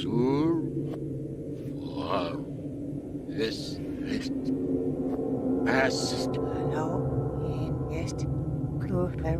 tour for this past. Hello, yes, closer.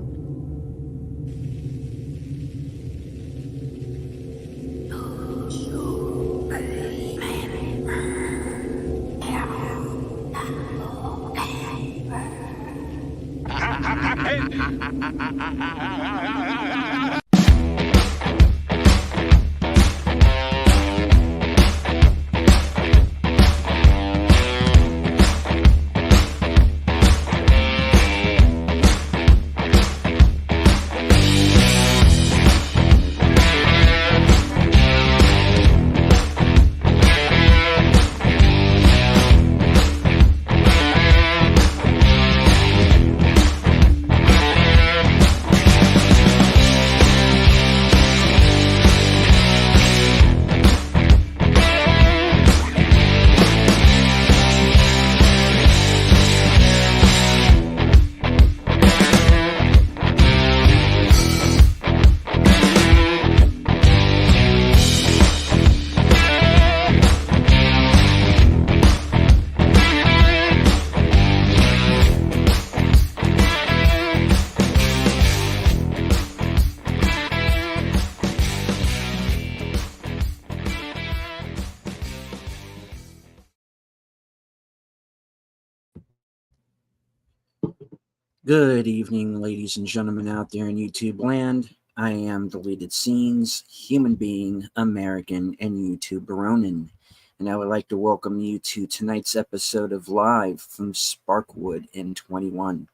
Good evening, ladies and gentlemen out there in YouTube land. I am Deleted Scenes, human being, American, and YouTube Baronin. And I would like to welcome you to tonight's episode of Live from Sparkwood in 21.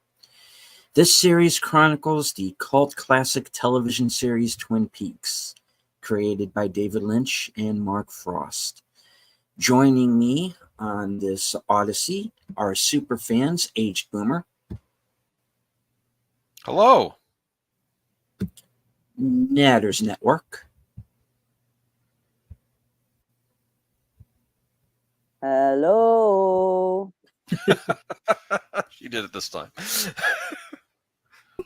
This series chronicles the cult classic television series Twin Peaks, created by David Lynch and Mark Frost. Joining me on this odyssey are superfans Aged Boomer. Hello. Natters Network. Hello. She did it this time.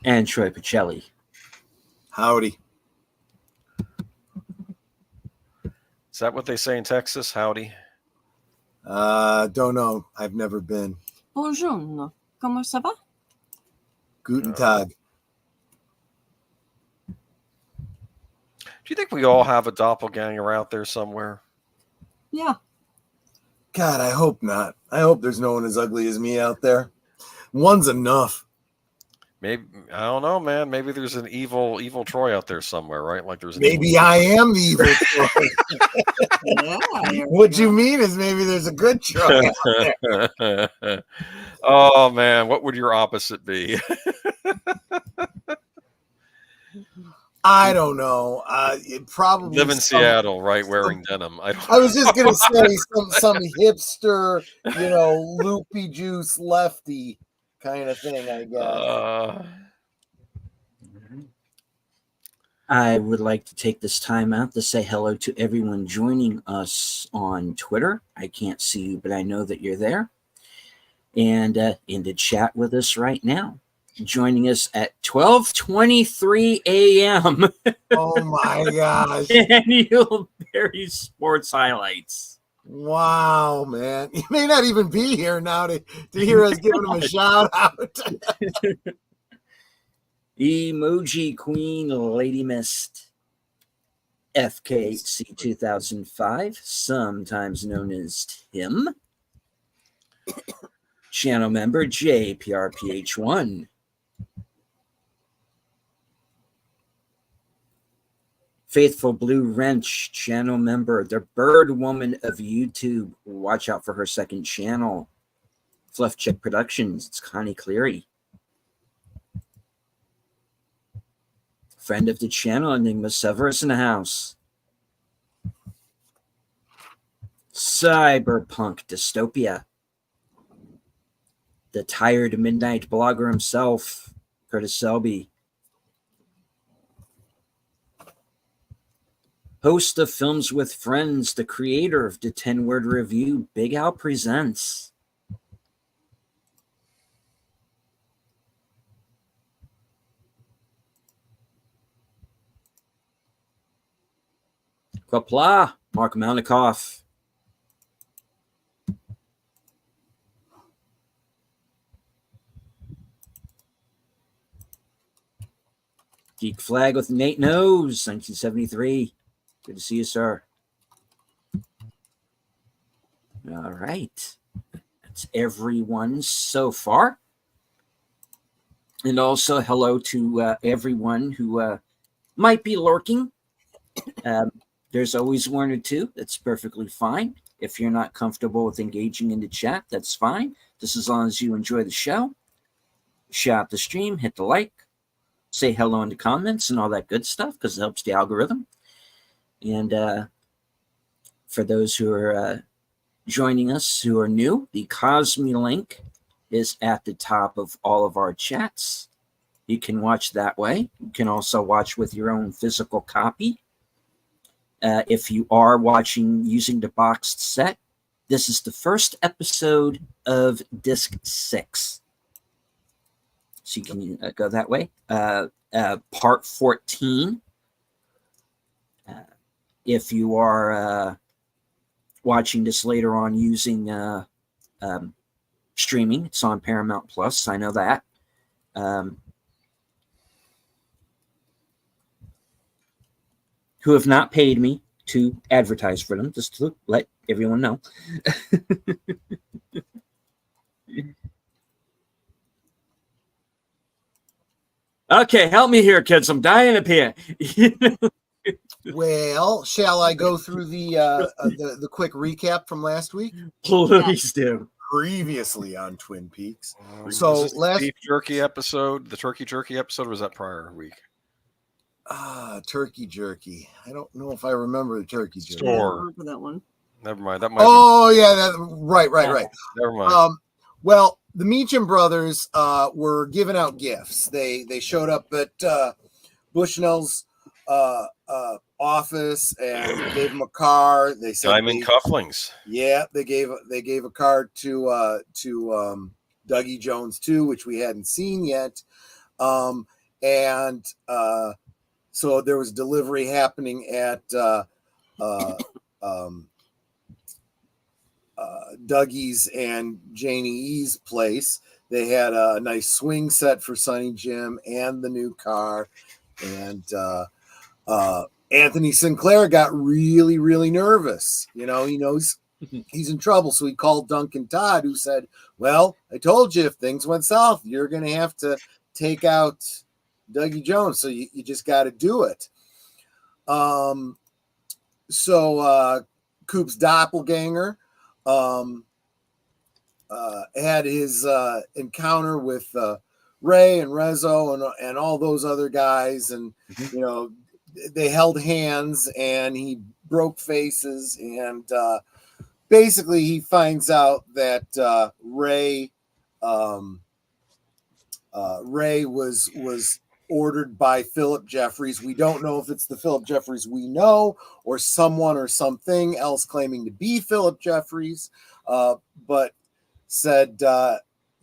And Troy Pacelli. Howdy. Is that what they say in Texas? Howdy. Don't know. I've never been. Bonjour. Comment ça va? Guten Tag. Do you think we all have a doppelganger out there somewhere? Yeah. God, I hope not. I hope there's no one as ugly as me out there. One's enough. Maybe, I don't know, man. Maybe there's an evil Troy out there somewhere, right? Like there's an Maybe I am the evil Troy. Yeah. What you mean is maybe there's a good Troy out there. Oh man, what would your opposite be? I don't know. It probably Live in Seattle, right? Wearing denim. I was just gonna say some hipster, loopy juice lefty kind of thing, I guess. I would like to take this time out to say hello to everyone joining us on Twitter. I can't see you, but I know that you're there. And in the chat with us right now. Joining us at 12:23 a.m. Oh my gosh. Daniel Berry Sports Highlights. Wow, man. You may not even be here now to hear us giving him a shout out. Emoji Queen Lady Mist. FKHC 2005, sometimes known as Tim. Channel member JPRPH1. Faithful Blue Wrench, channel member, the Bird Woman of YouTube. Watch out for her second channel. Fluff Check Productions, it's Connie Cleary. Friend of the channel, Enigma Severus in the house. Cyberpunk Dystopia. The tired midnight blogger himself, Curtis Selby. Host of Films with Friends, the creator of the 10-word review, Big Al Presents. Qapla', Mark Malnikoff. Geek Flag with Nate Nose, 1973. Good to see you, sir. All right. That's everyone so far. And also hello to everyone who might be lurking. There's always one or two. That's perfectly fine. If you're not comfortable with engaging in the chat, that's fine. Just as long as you enjoy the show. Share out the stream, hit the like, say hello in the comments and all that good stuff because it helps the algorithm. And for those who are joining us who are new, the Cosme link is at the top of all of our chats. You can watch that way. You can also watch with your own physical copy. If you are watching using the boxed set, this is the first episode of Disc 6. So you can go that way. Part 14. If you are watching this later on using streaming, it's on Paramount Plus. I know that. Who have not paid me to advertise for them, just to let everyone know. Okay, help me here, kids. I'm dying up here. Well, shall I go through the quick recap from last week? Please do. Previously on Twin Peaks. So So was this last the beef jerky episode, the turkey jerky episode, or was that prior week? turkey jerky. I don't know if I remember the turkey jerky. I Store. remember that one. Never mind. That might. Oh yeah, right. Never mind. Well, the Meacham brothers were giving out gifts. They showed up at Bushnell's office and gave him a car. They said Diamond cufflinks. Yeah, they gave a card to Dougie Jones too, which we hadn't seen yet. So there was delivery happening at Dougie's and Janie E's place. They had a nice swing set for Sonny Jim and the new car. And Anthony Sinclair got really, really nervous. You know, he knows he's in trouble. So he called Duncan Todd, who said, well, I told you if things went south, you're going to have to take out Dougie Jones. So you just got to do it. So Coop's doppelganger had his encounter with Ray and Rezzo and all those other guys. And, you know, they held hands and he broke faces. And basically he finds out that Ray was ordered by Philip Jeffries. We don't know if it's the Philip Jeffries we know or someone or something else claiming to be Philip Jeffries, but said,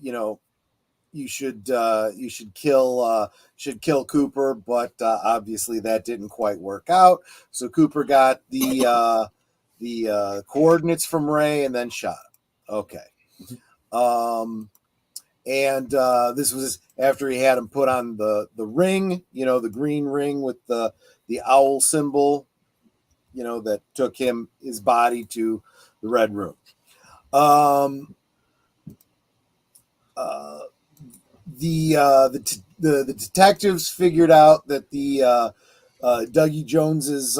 you know, you should kill Cooper, but obviously that didn't quite work out. So Cooper got the coordinates from Ray and then shot him. Okay. And this was after he had him put on the ring, you know, the green ring with the owl symbol, you know, that took his body to the Red Room. The detectives figured out that the Dougie Jones's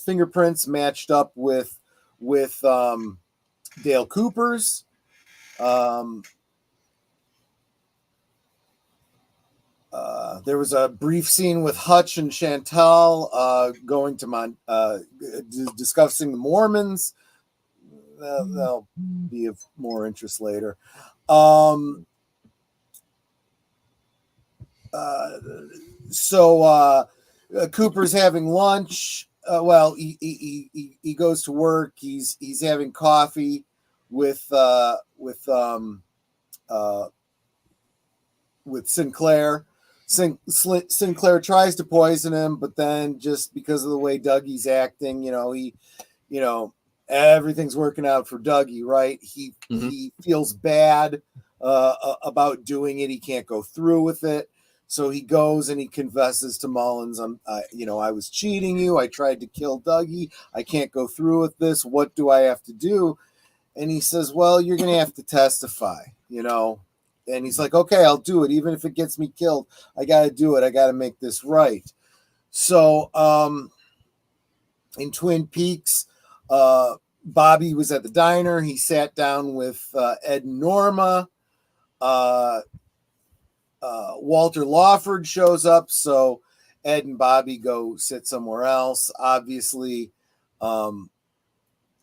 fingerprints matched up with Dale Cooper's. There was a brief scene with Hutch and Chantal going to discussing the Mormons. That'll be of more interest later. So Cooper's having lunch. Well, he goes to work. He's having coffee with Sinclair. Sinclair tries to poison him, but then just because of the way Dougie's acting, you know, he you know, everything's working out for Dougie, right? He feels bad about doing it. He can't go through with it. So he goes and he confesses to Mullins, I was cheating you. I tried to kill Dougie. I can't go through with this. What do I have to do? And he says, well, you're going to have to testify, And he's like, okay, I'll do it. Even if it gets me killed, I got to do it. I got to make this right. So in Twin Peaks, Bobby was at the diner. He sat down with Ed and Norma. Walter Lawford shows up, so Ed and Bobby go sit somewhere else. Obviously,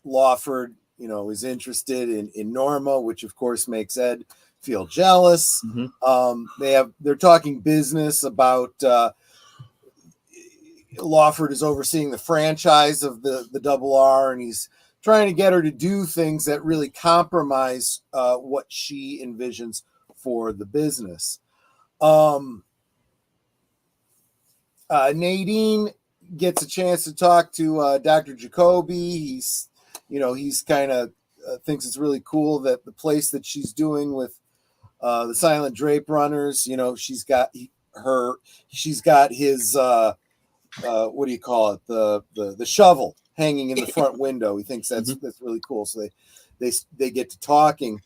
Lawford, is interested in Norma, which of course makes Ed feel jealous. They're talking business about Lawford is overseeing the franchise of the Double R, and he's trying to get her to do things that really compromise what she envisions for the business. Nadine gets a chance to talk to Dr. Jacoby. He's kind of thinks it's really cool that the place that she's doing with the Silent Drape Runners, she's got his what do you call it, the shovel hanging in the front window. He thinks that's really cool. So they get to talking.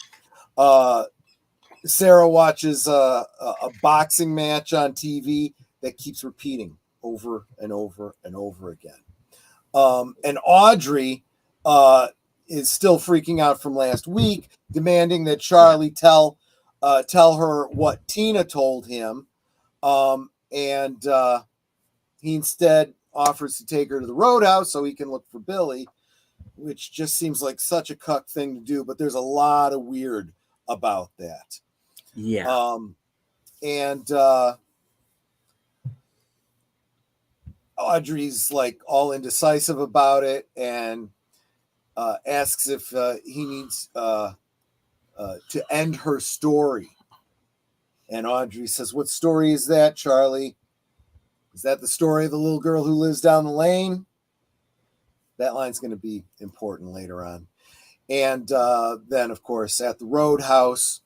Sarah watches a boxing match on TV that keeps repeating over and over and over again. And Audrey is still freaking out from last week, demanding that Charlie tell her what Tina told him. And he instead offers to take her to the Roadhouse so he can look for Billy, which just seems like such a cuck thing to do. But there's a lot of weird about that. Yeah. And Audrey's like all indecisive about it and asks if he needs to end her story. And Audrey says, what story is that, Charlie? Is that the story of the little girl who lives down the lane? That line's going to be important later on. And then, of course, at the Roadhouse,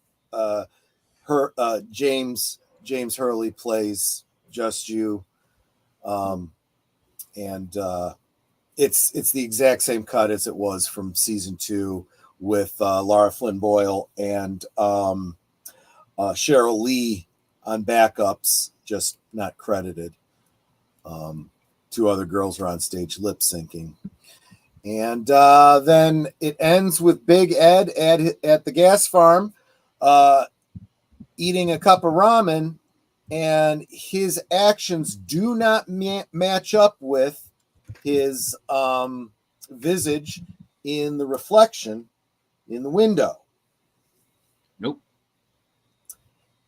James Hurley plays Just You. And it's the exact same cut as it was from season 2 with Laura Flynn Boyle and Cheryl Lee on backups, just not credited. 2 other girls are on stage lip syncing. And then it ends with Big Ed at the gas farm eating a cup of ramen, and his actions do not match up with his visage in the reflection in the window. Nope.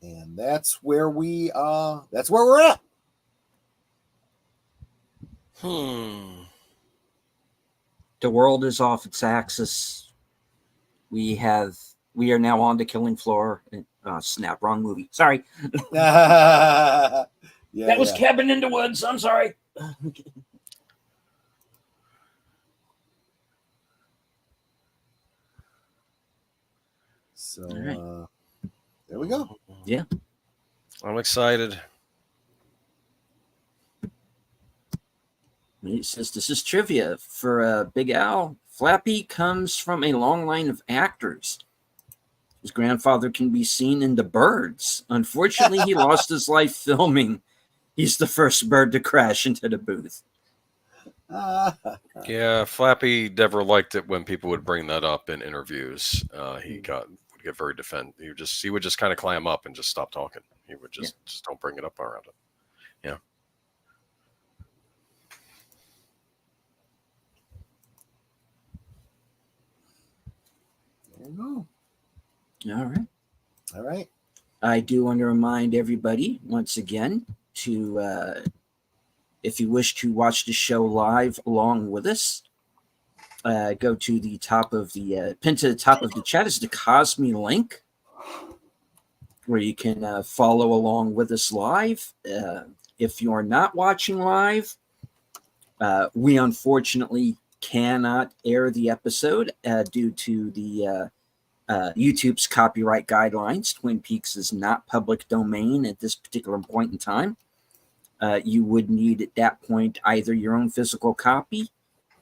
And that's where we're at. The world is off its axis. We are now on to Killing Floor. Snap, wrong movie. Sorry. That was Cabin in the Woods. I'm sorry. So there we go. Yeah. I'm excited. It says this is trivia for Big Al. Flappy comes from a long line of actors. His grandfather can be seen in The Birds. Unfortunately, he lost his life filming. He's the first bird to crash into the booth. Yeah, Flappy never liked it when people would bring that up in interviews. He would get very defensive. He would just kind of clam up and just stop talking. He would just don't bring it up around it. Yeah. There you go. All right. All right. I do want to remind everybody once again to, if you wish to watch the show live along with us, go to the top of the pin to the top of the chat is the Cosme link, where you can follow along with us live. If you're not watching live, we unfortunately cannot air the episode due to the YouTube's copyright guidelines. Twin Peaks is not public domain at this particular point in time. You would need at that point either your own physical copy.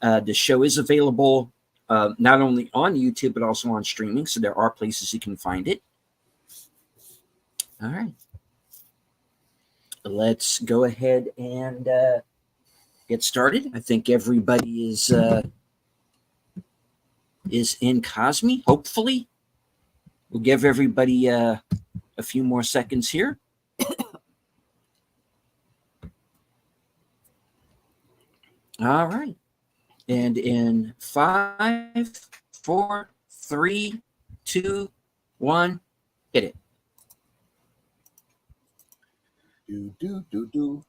The show is available not only on YouTube, but also on streaming. So there are places you can find it. All right. Let's go ahead and get started. I think everybody is in Cosme, hopefully. We'll give everybody a few more seconds here. All right. And in 5, 4, 3, 2, 1, hit it. Do.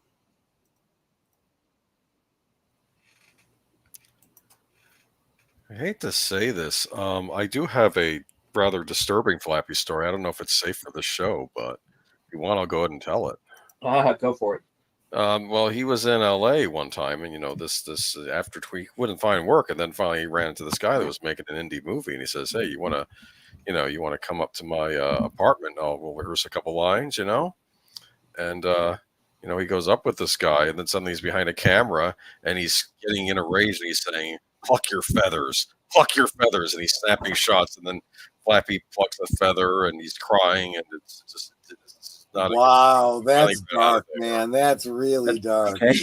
I hate to say this. I do have a rather disturbing Flappy story. I don't know if it's safe for the show, but if you want, I'll go ahead and tell it. Go for it. Well, he was in LA one time, and this after he wouldn't find work, and then finally he ran into this guy that was making an indie movie, and he says, "Hey, you want to come up to my apartment? Oh, we'll rehearse a couple lines, And he goes up with this guy, and then suddenly he's behind a camera, and he's getting in a rage, and he's saying, "Pluck your feathers, and he's snapping shots, and then Flappy plucks a feather, and he's crying, and it's not. Wow, that's dark, man. That's really dark. Okay.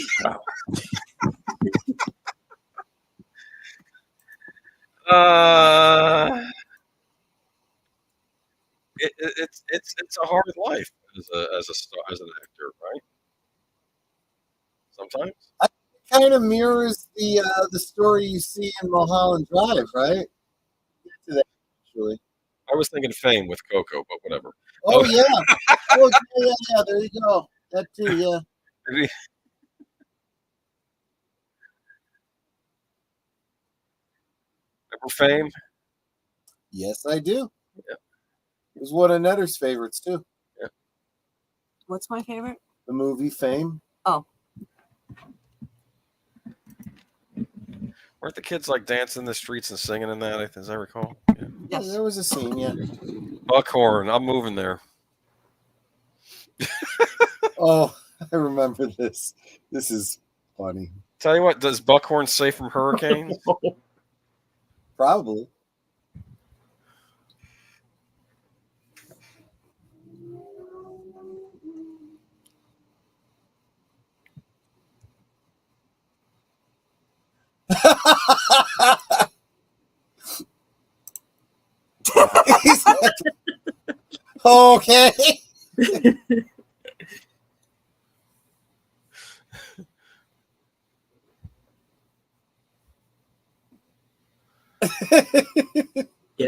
It's a hard life as an actor, right? Sometimes. Kind of mirrors the story you see in Mulholland Drive, right? To that, actually. I was thinking Fame with Coco, but whatever. Oh yeah. Oh yeah. There you go. That too. Yeah. Remember Fame? Yes, I do. Yeah. It was one of Netter's favorites too. Yeah. What's my favorite? The movie Fame. Oh. Weren't the kids like dancing in the streets and singing in that, as I recall? Yeah. Yes. There was a scene, yeah. Buckhorn, I'm moving there. Oh, I remember this. This is funny. Tell you what, does Buckhorn safe from hurricanes? Probably. Okay.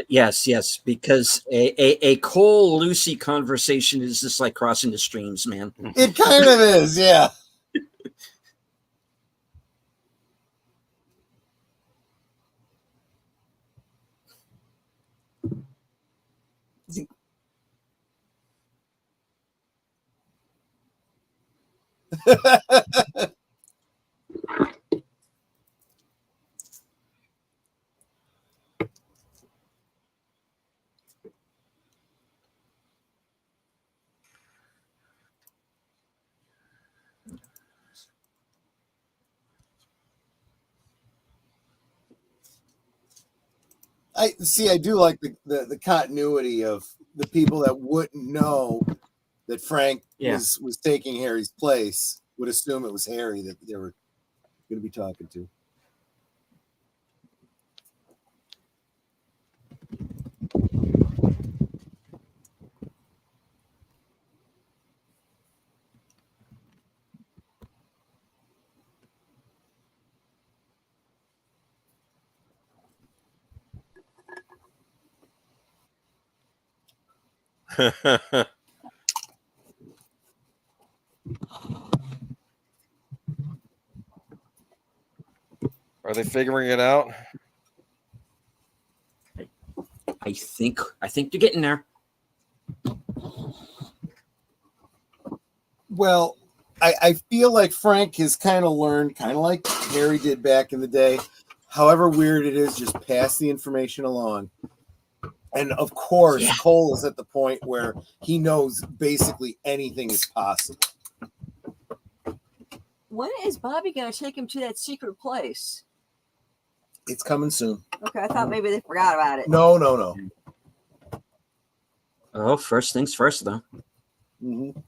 Yes, because a Cole Lucy conversation is just like crossing the streams, man. It kind of is, yeah. I do like the continuity of the people that wouldn't know that Frank was taking Harry's place would assume it was Harry that they were going to be talking to. Are they figuring it out? I think they're getting there. Well, I feel like Frank has kind of learned, kind of like Harry did back in the day, however weird it is, just pass the information along. And of course, Cole is at the point where he knows basically anything is possible. When is Bobby going to take him to that secret place? It's coming soon. Okay, I thought maybe they forgot about it. No. Oh, first things first, though. Mm-hmm.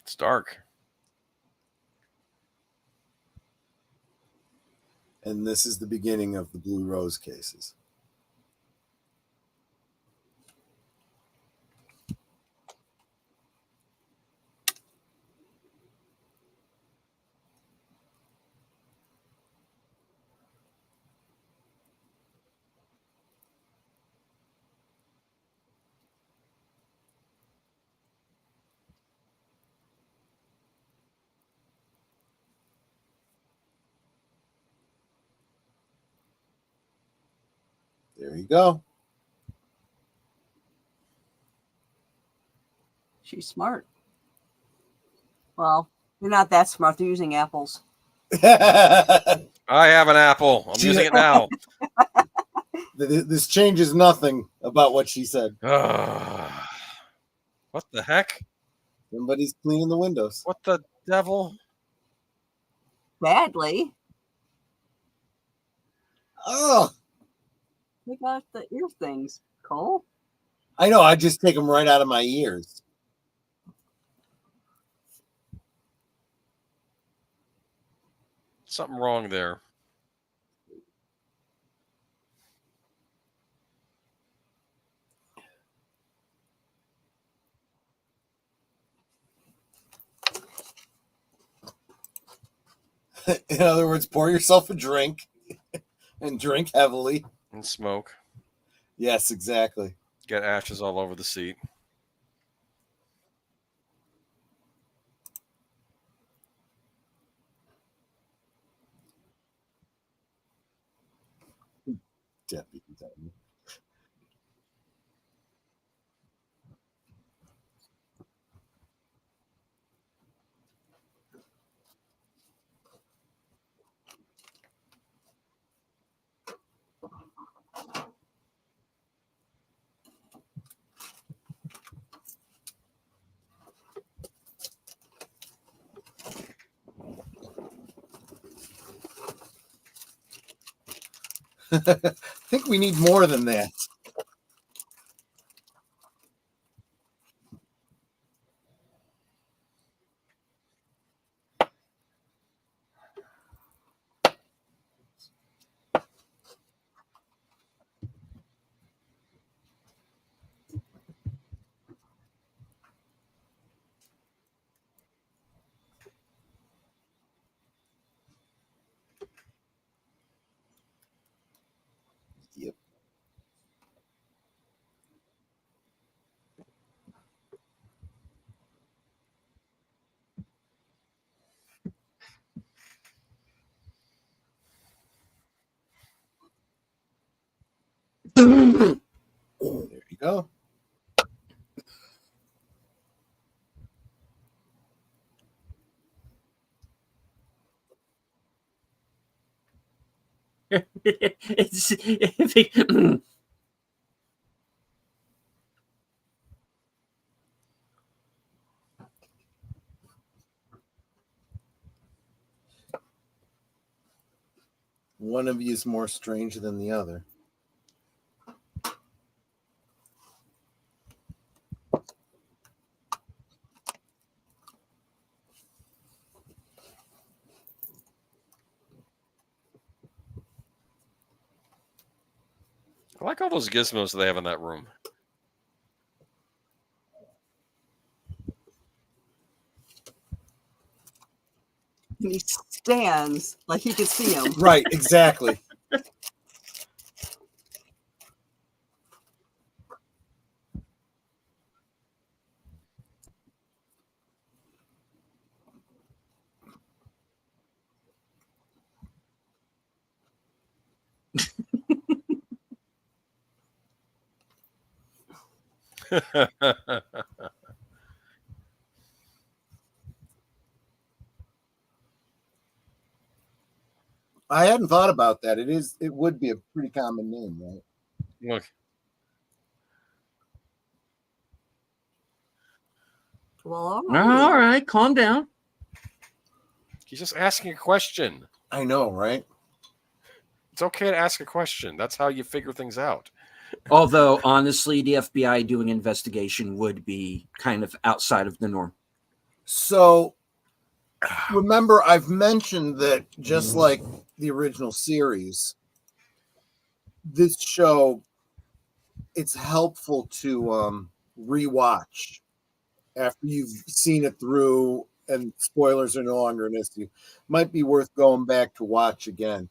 It's dark. And this is the beginning of the Blue Rose cases. There you go. She's smart. Well, they're not that smart. They're using apples. I have an apple. I'm using it now. This changes nothing about what she said. What the heck? Somebody's cleaning the windows. What the devil? Badly. Oh, They got the ear things, Cole. I know. I just take them right out of my ears. Something wrong there. In other words, pour yourself a drink and drink heavily. And smoke. Yes, exactly. Get ashes all over the seat. Deputy. I think we need more than that. Yep. There you go. One of you is more strange than the other. I like all those gizmos they have in that room. And he stands like he could see him. Right, exactly. I hadn't thought about that. It would be a pretty common name, right? Look, Well, All right, calm down. he's just asking a question. I know, right? It's okay to ask a question. That's how you figure things out. Although, honestly, the FBI doing investigation would be kind of outside of the norm. So remember, I've mentioned that just like the original series, this show, it's helpful to rewatch after you've seen it through and spoilers are no longer an issue. Might be worth going back to watch again.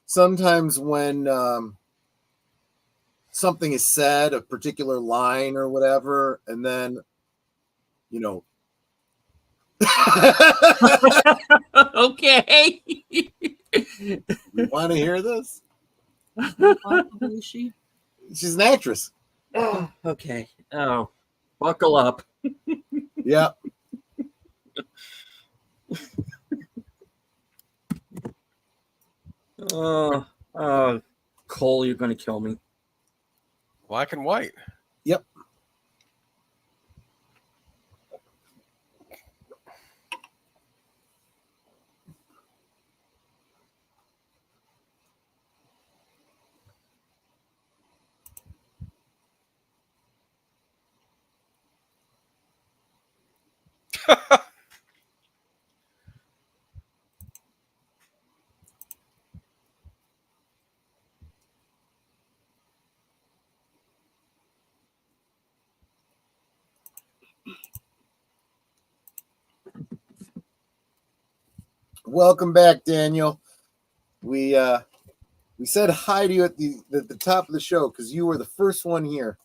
Sometimes when something is said, a particular line or whatever, and then, you know, Okay. you want to hear this? who is she? She's an actress. Oh, okay. Oh, buckle up. Yeah. Cole, you're going to kill me. Black and white. Yep. Welcome back, Daniel. We said hi to you at the top of the show because you were the first one here.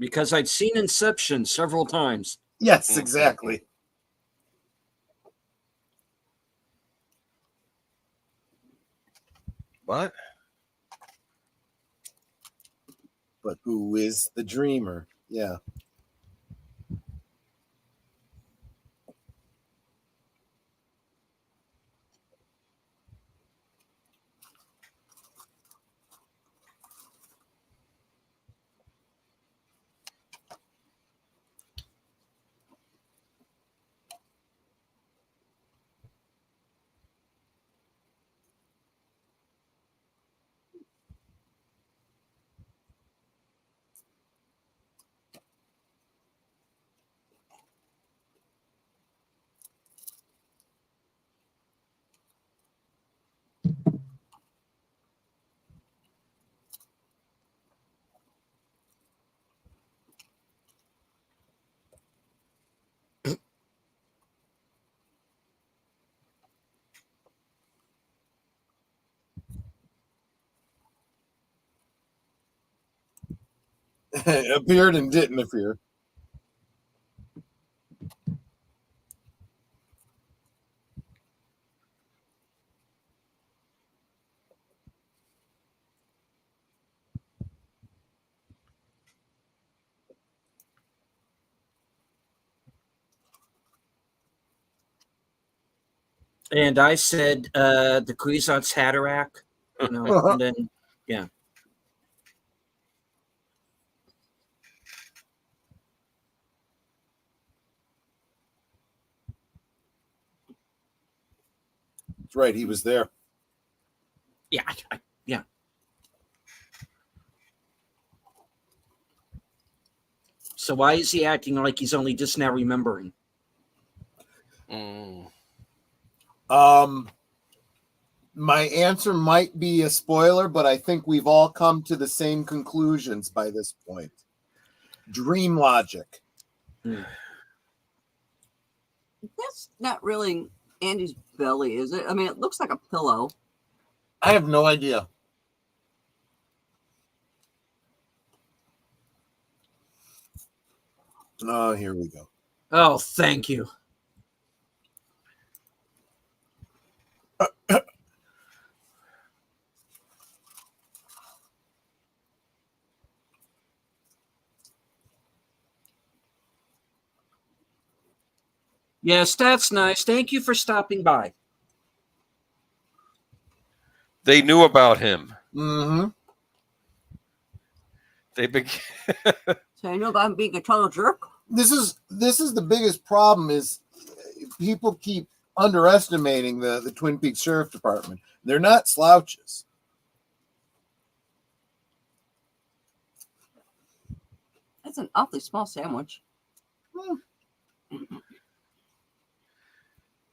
Because I'd seen Inception several times. Yes, exactly. What? But who is the dreamer? Yeah. Appeared and didn't appear. And I said the Kwisatz Haderach, and then, yeah. That's right. He was there. Yeah, yeah. So why is he acting like he's only just now remembering? My answer might be a spoiler, but I think we've all come to the same conclusions by this point. Dream logic. That's not really Andy's belly, is it? I mean, it looks like a pillow. I have no idea. Oh, here we go. Oh, thank you. Yes, that's nice. Thank you for stopping by. They knew about him. Mm-hmm. So I know about him being a total jerk. This is the biggest problem is people keep underestimating the Twin Peaks Sheriff Department. They're not slouches. That's an awfully small sandwich.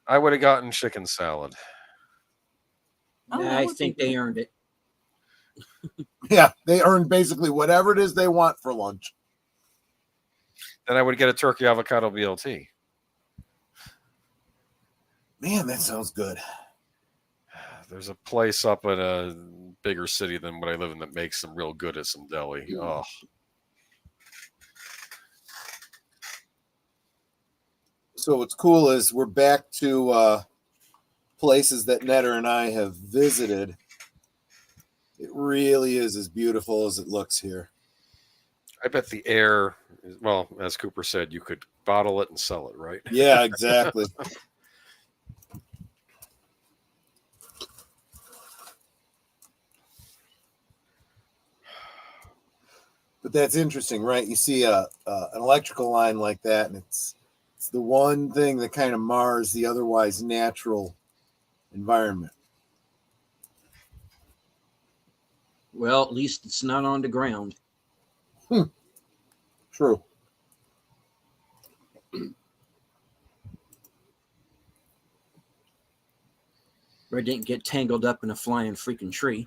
I would have gotten chicken salad. Oh, Nah, I think they earned it. Yeah, they earned basically whatever it is they want for lunch. Then I would get a turkey avocado BLT. Man, that sounds good. There's a place up in a bigger city than what I live in that makes some real good at some deli. Oh. So what's cool is we're back to places that Netter and I have visited. It really is as beautiful as it looks here. I bet the air, well, as Cooper said, you could bottle it and sell it, right? Yeah, exactly. But that's interesting, right? You see an electrical line like that, and it's the one thing that kind of mars the otherwise natural environment. Well, at least it's not on the ground. True. Or it didn't get tangled up in a flying freaking tree.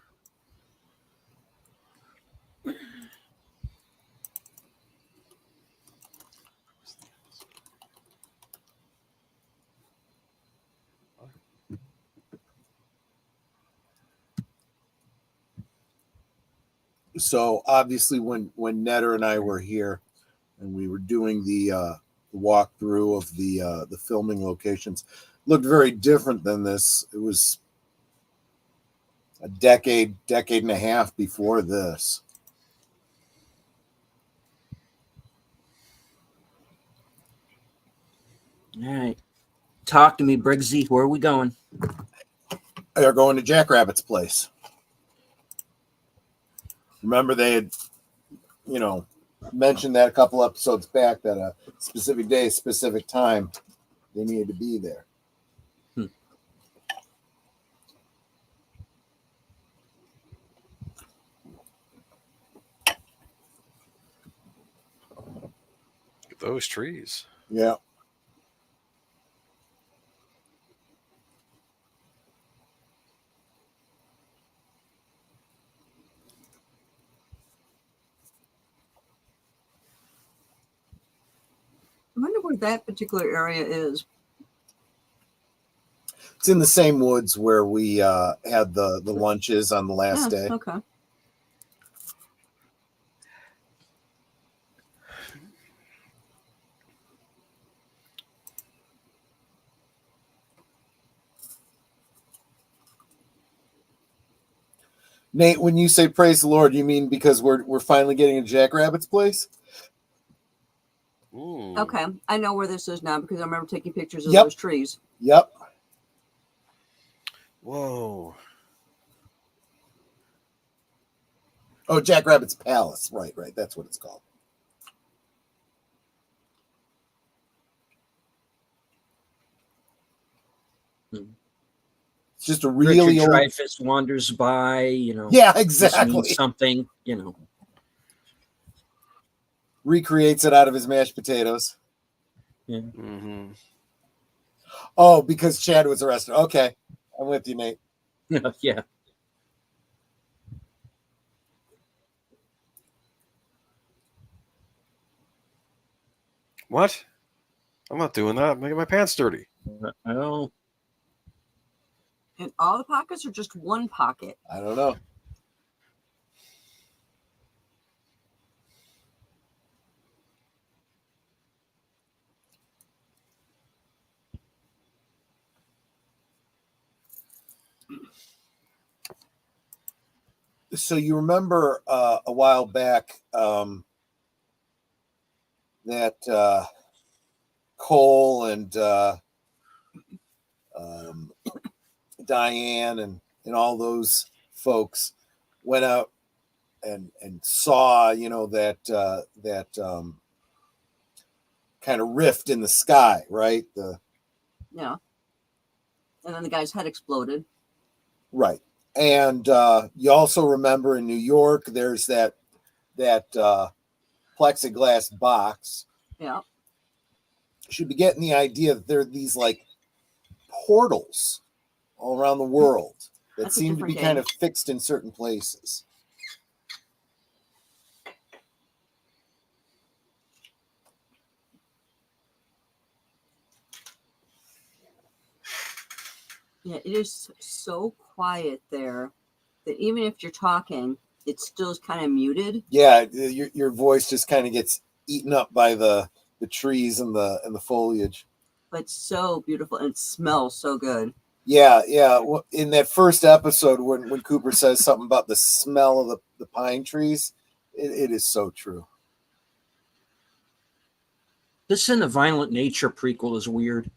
So obviously when Netter and I were here and we were doing the walkthrough of the filming locations, looked very different than this. It was a decade and a half before this. All right. Talk to me, Briggsy. Where are we going? They're going to Jackrabbit's place. Remember they had, mentioned that a couple episodes back that a specific day, specific time, they needed to be there. Look at those trees. Yeah. I wonder where that particular area is. It's in the same woods where we had the lunches on the last day. Okay. Nate, when you say praise the Lord, you mean because we're finally getting a Jackrabbit's place? Ooh. Okay. I know where this is now because I remember taking pictures of Yep. those trees. Yep. Whoa. Oh, Jackrabbit's Palace. Right. That's what it's called. It's just a Richard really old. Dreyfuss wanders by, Yeah, This exactly. means something, Recreates it out of his mashed potatoes. Yeah. Mm-hmm. Oh, because Chad was arrested. Okay, I'm with you, Nate. Yeah. What? I'm not doing that. I'm making my pants dirty. Oh, In all the pockets or just one pocket? I don't know. So you remember a while back that Cole and Diane and all those folks went out and saw, that kind of rift in the sky, right? Yeah. And then the guy's head exploded. Right. And you also remember in New York, there's that plexiglass box. Yeah. You should be getting the idea that there are these like portals all around the world that That's a seem to be different kind day. of fixed in certain places. Yeah, it is so quiet there that even if you're talking, it still is kind of muted. Yeah, your voice just kind of gets eaten up by the trees and the foliage. But it's so beautiful and it smells so good. Yeah. In that first episode, when Cooper says something about the smell of the pine trees, it is so true. this in the Violent Nature prequel is weird.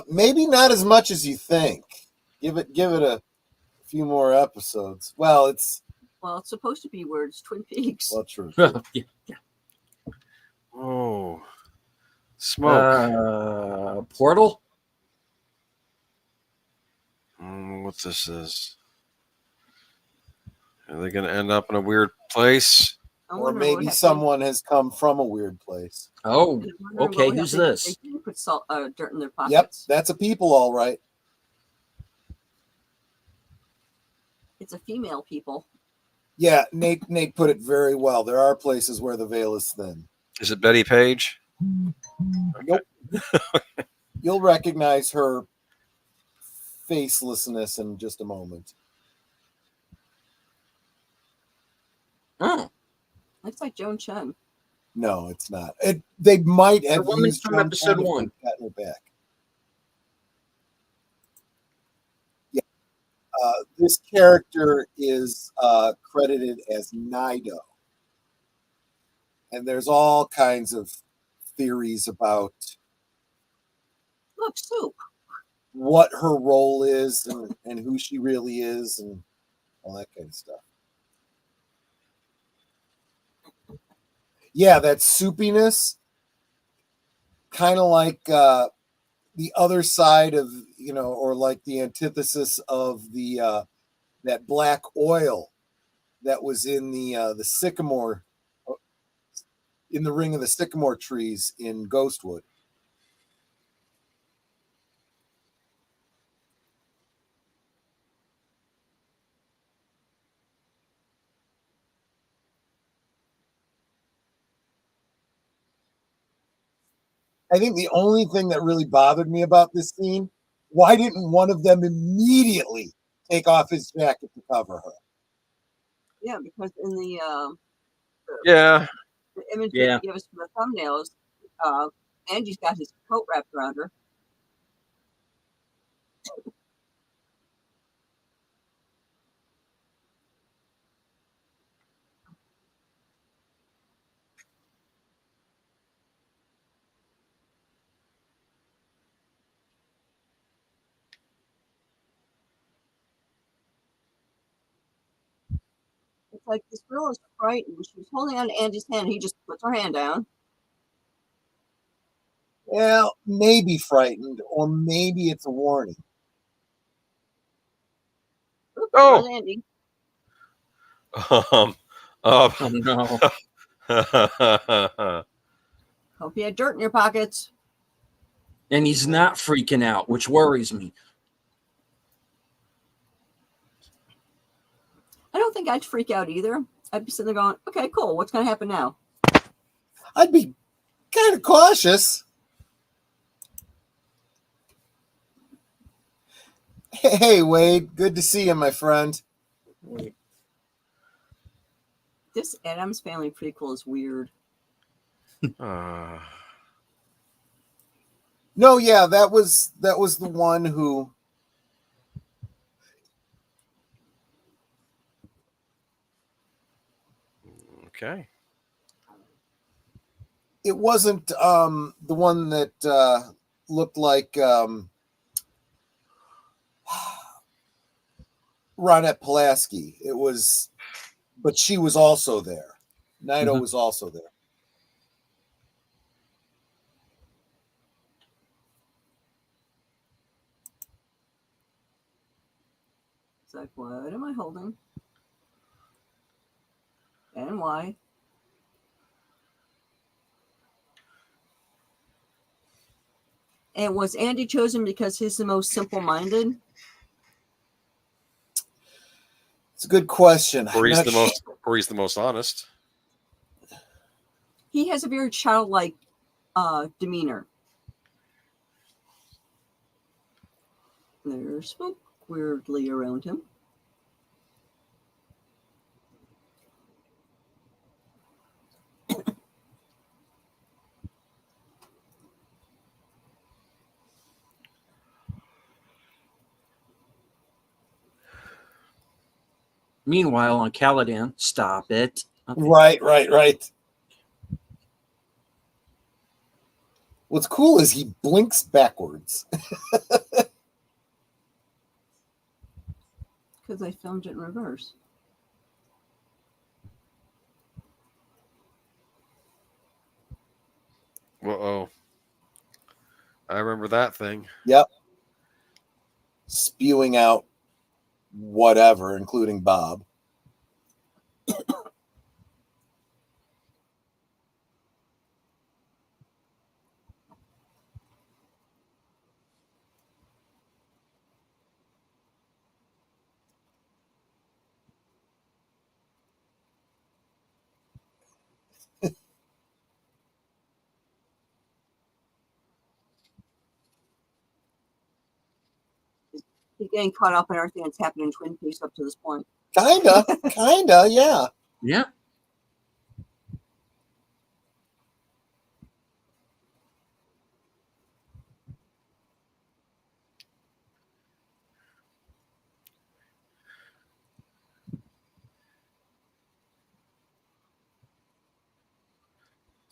Maybe not as much as you think. Give it a few more episodes. Well, it's supposed to be where it's Twin Peaks. true. Yeah. Oh, smoke. Portal? What this is? Are they going to end up in a weird place? Or maybe someone has come from a weird place. Oh, okay. Who's this? They put salt, dirt in their pockets. Yep, that's a people, all right. It's a female people. Yeah, Nate put it very well. There are places where the veil is thin. Is it Betty Page? Nope. You'll recognize her facelessness in just a moment. Oh, Looks like Joan Chen. No, it's not. They might have The woman used from Joan episode Chen if 1. they'd gotten her back. Yeah. This character is credited as Nido. And there's all kinds of theories about Look, Soup. what her role is and who she really is and all that kind of stuff. Yeah, that soupiness, kind of like the other side of, or like the antithesis of the that black oil that was in the sycamore, in the ring of the sycamore trees in Ghostwood. I think the only thing that really bothered me about this scene, why didn't one of them immediately take off his jacket to cover her? Yeah, because in the image that you give us for the thumbnails, Angie's got his coat wrapped around her. It's like this girl is frightened. She was holding on to Angie's hand. He just puts her hand down. Well, maybe frightened, or maybe it's a warning. Oop, Oh. there's Andy. Oh no. Hope you had dirt in your pockets. And he's not freaking out, which worries me. I don't think I'd freak out either. I'd be sitting there going, okay, cool. What's going to happen now? I'd be kind of cautious. Hey, Wade. Good to see you, my friend. This Addams Family prequel is weird. No, yeah, that was the one who. Okay. It wasn't the one that looked like Ronette Pulaski. It was, but she was also there. Naito was also there. It's like, what am I holding? And why? And was Andy chosen because he's the most simple-minded? It's a good question. Or he's Not the sure. most honest. He has a very childlike demeanor. There's smoke weirdly around him. Meanwhile, on Caladan, stop it. Okay. Right. What's cool is he blinks backwards. Because I filmed it in reverse. Uh-oh. I remember that thing. Yep. Spewing out whatever, including Bob. He's getting caught up in everything that's happened in Twin Peaks up to this point. Kinda, yeah. Yeah.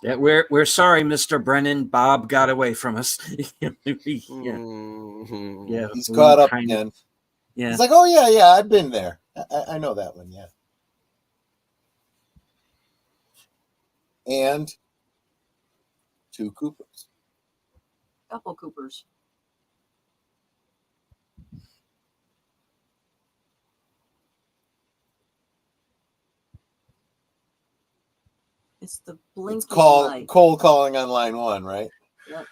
Yeah, we're sorry, Mr. Brennan. Bob got away from us. Yeah, He's we caught up kind of- again. Yeah. He's like, oh yeah, I've been there. I know that one, yeah. And 2 Coopers. Couple Coopers. It's the blinking It's called light. cold calling on line 1, right? Yep.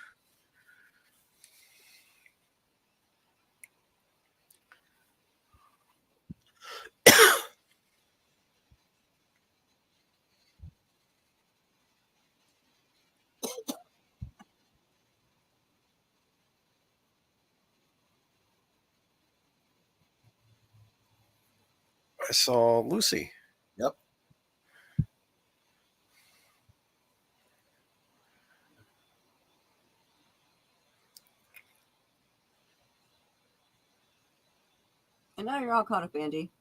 I saw Lucy. Yep. And now you're all caught up, Andy.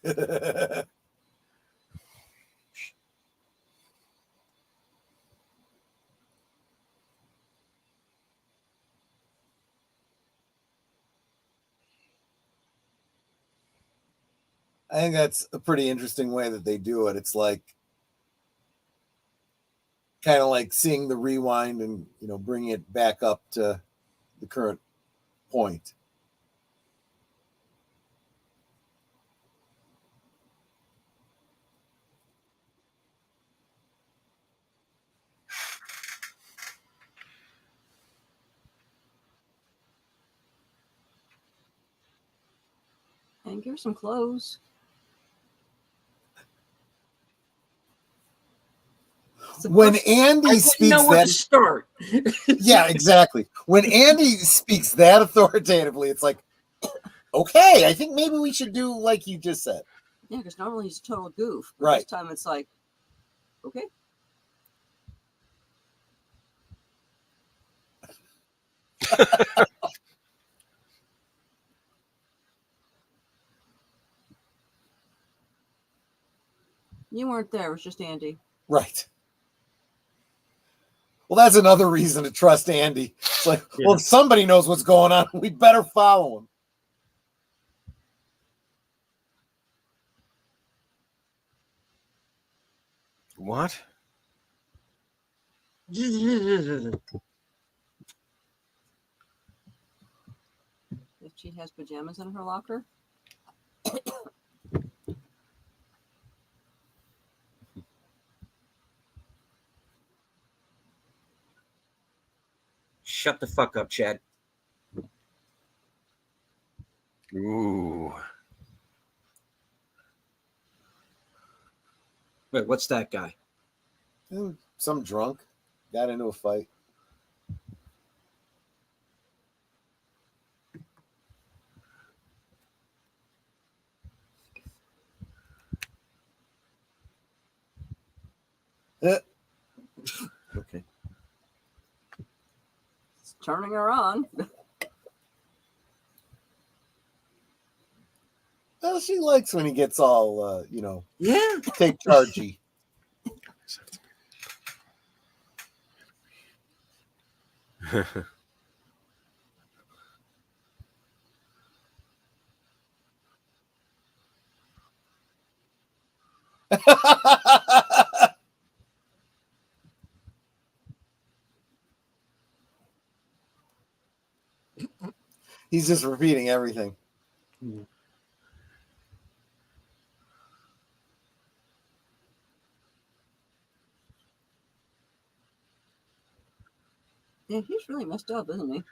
I think that's a pretty interesting way that they do it. It's like kind of like seeing the rewind and, you know, bringing it back up to the current point. And give her some clothes. When Andy speaks know where that, to start. yeah, exactly. When Andy speaks that authoritatively, it's like, okay, I think maybe we should do like you just said. Yeah, because normally he's a total goof. But Right. This time it's like, okay. You weren't there. It was just Andy. Right. Well, that's another reason to trust Andy. It's like, well, if somebody knows what's going on, we better follow him. What? If she has pajamas in her locker. Shut the fuck up, Chad. Ooh. Wait, what's that guy? Some drunk got into a fight. Okay. It's turning her on. Well, she likes when he gets all, you know, Yeah. take chargey. He's just repeating everything. Yeah, he's really messed up, isn't he?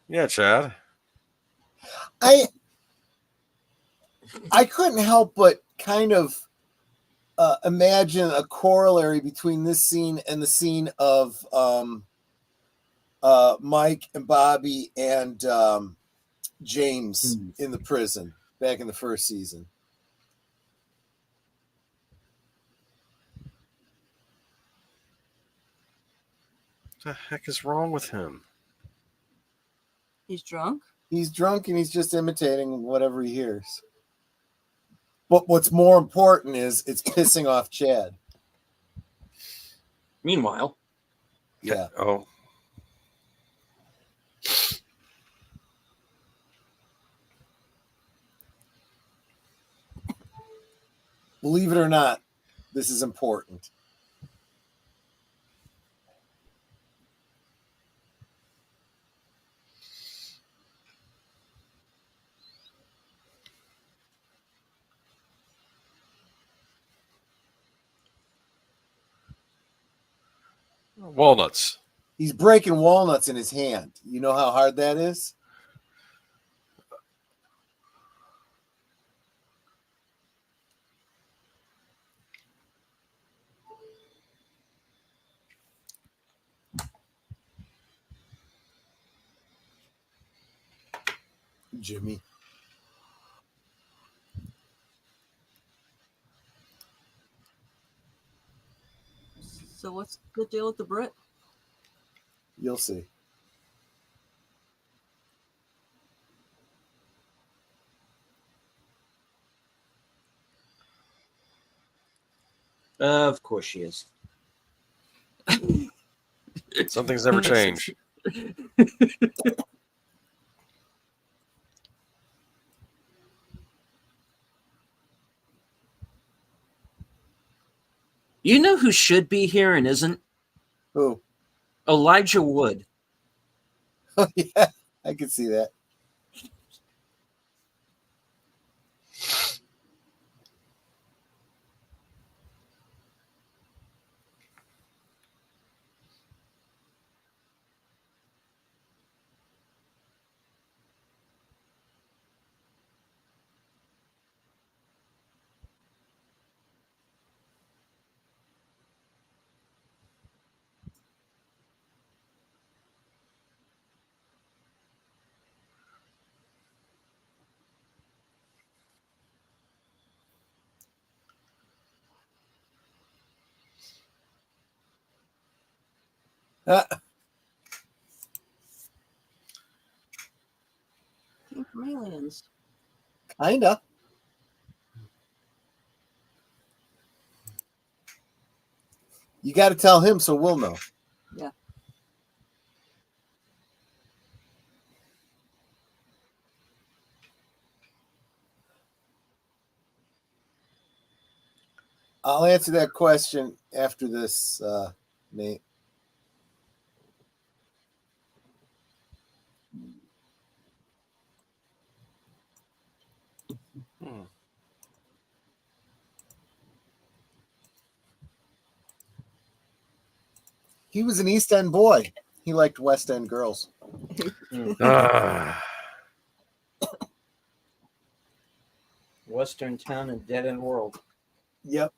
Yeah, Chad. I couldn't help but kind of imagine a corollary between this scene and the scene of Mike and Bobby and James in the prison back in the first season. What the heck is wrong with him? He's drunk. He's drunk and he's just imitating whatever he hears. But what's more important is it's pissing off Chad. Meanwhile, Yeah. Oh. Believe it or not, this is important. Walnuts. He's breaking walnuts in his hand. You know how hard that is? Jimmy. So what's the deal with the Brit? You'll see. Of course she is. Some things never change. You know who should be here and isn't? Who? Elijah Wood. Oh, yeah, I can see that. Came from aliens. Kinda. You got to tell him so we'll know. Yeah. I'll answer that question after this, Nate. He was an East End boy. He liked West End girls. Western town and dead end world. Yep.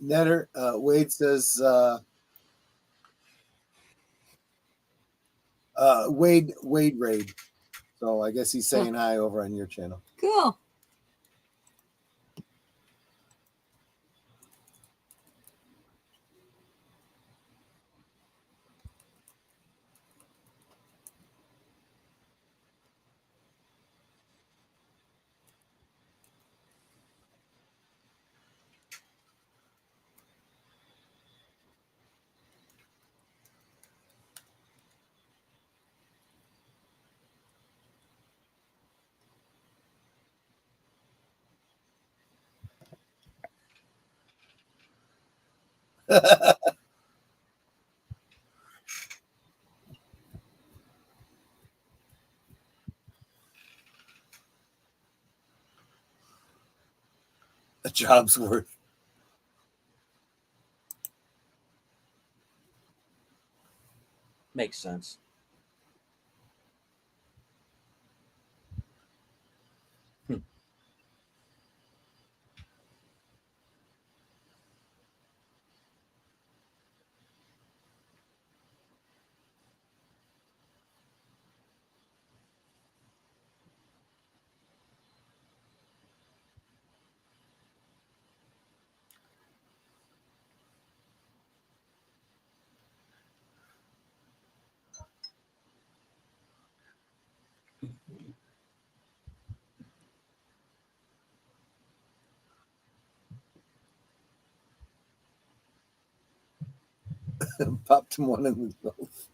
Netter, Wade says, Wade Raid. So I guess he's saying hi over on your channel. Cool. A job's worth. Makes sense. Popped him one in the mouth.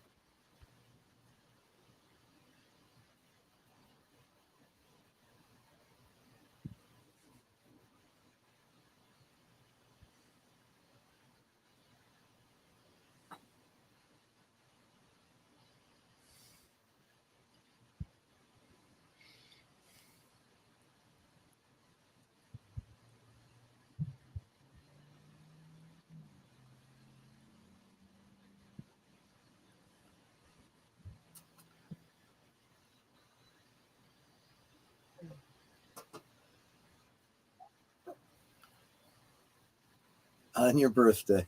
On your birthday.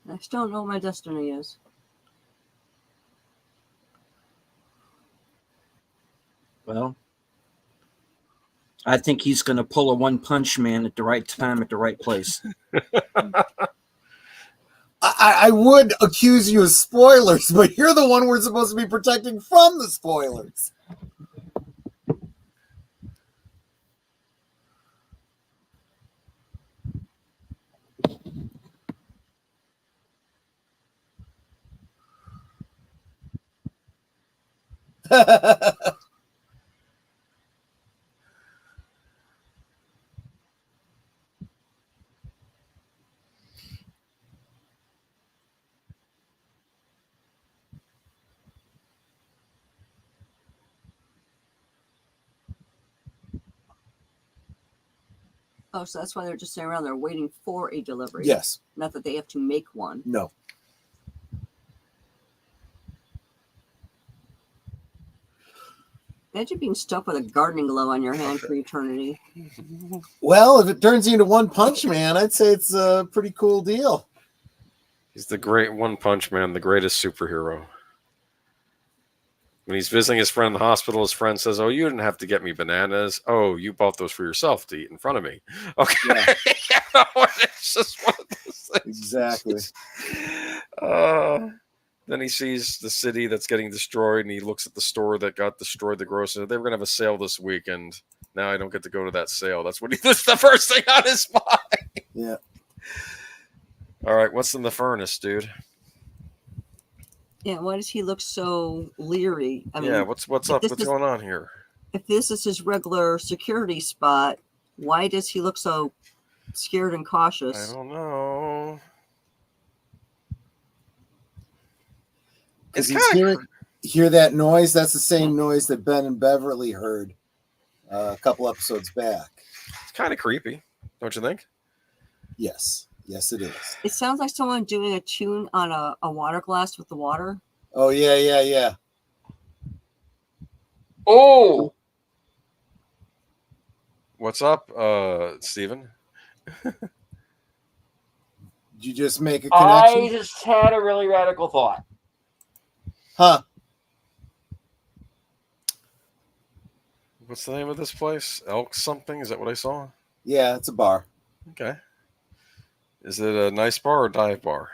I still don't know what my destiny is. Well, I think he's going to pull a One Punch Man at the right time at the right place. I would accuse you of spoilers, but you're the one we're supposed to be protecting from the spoilers. Oh, so that's why they're just sitting around there waiting for a delivery. Yes. Not that they have to make one. No. Imagine being stuck with a gardening glove on your hand for eternity. Well, if it turns you into One Punch Man, I'd say it's a pretty cool deal. He's the great One Punch Man, the greatest superhero. When he's visiting his friend in the hospital, his friend says, "Oh, you didn't have to get me bananas. Oh, you bought those for yourself to eat in front of me." Okay. Yeah. It's just one of those things. Exactly. Then he sees the city that's getting destroyed, and he looks at the store that got destroyed, the grocery. They were going to have a sale this weekend. Now I don't get to go to that sale. That's that's the first thing on his mind. Yeah. All right, what's in the furnace, dude? Yeah, why does he look so leery? I mean, Yeah, what's up? What's going on here? If this is his regular security spot, why does he look so scared and cautious? I don't know. Because hear that noise? That's the same noise that Ben and Beverly heard a couple episodes back. It's kind of creepy, don't you think? Yes. Yes, it is. It sounds like someone doing a tune on a water glass with the water. Oh, yeah. Oh, What's up, Steven? Did you just make a connection? I just had a really radical thought. Huh. What's the name of this place? Elk something? Is that what I saw? Yeah, it's a bar. Okay. Is it a nice bar or dive bar?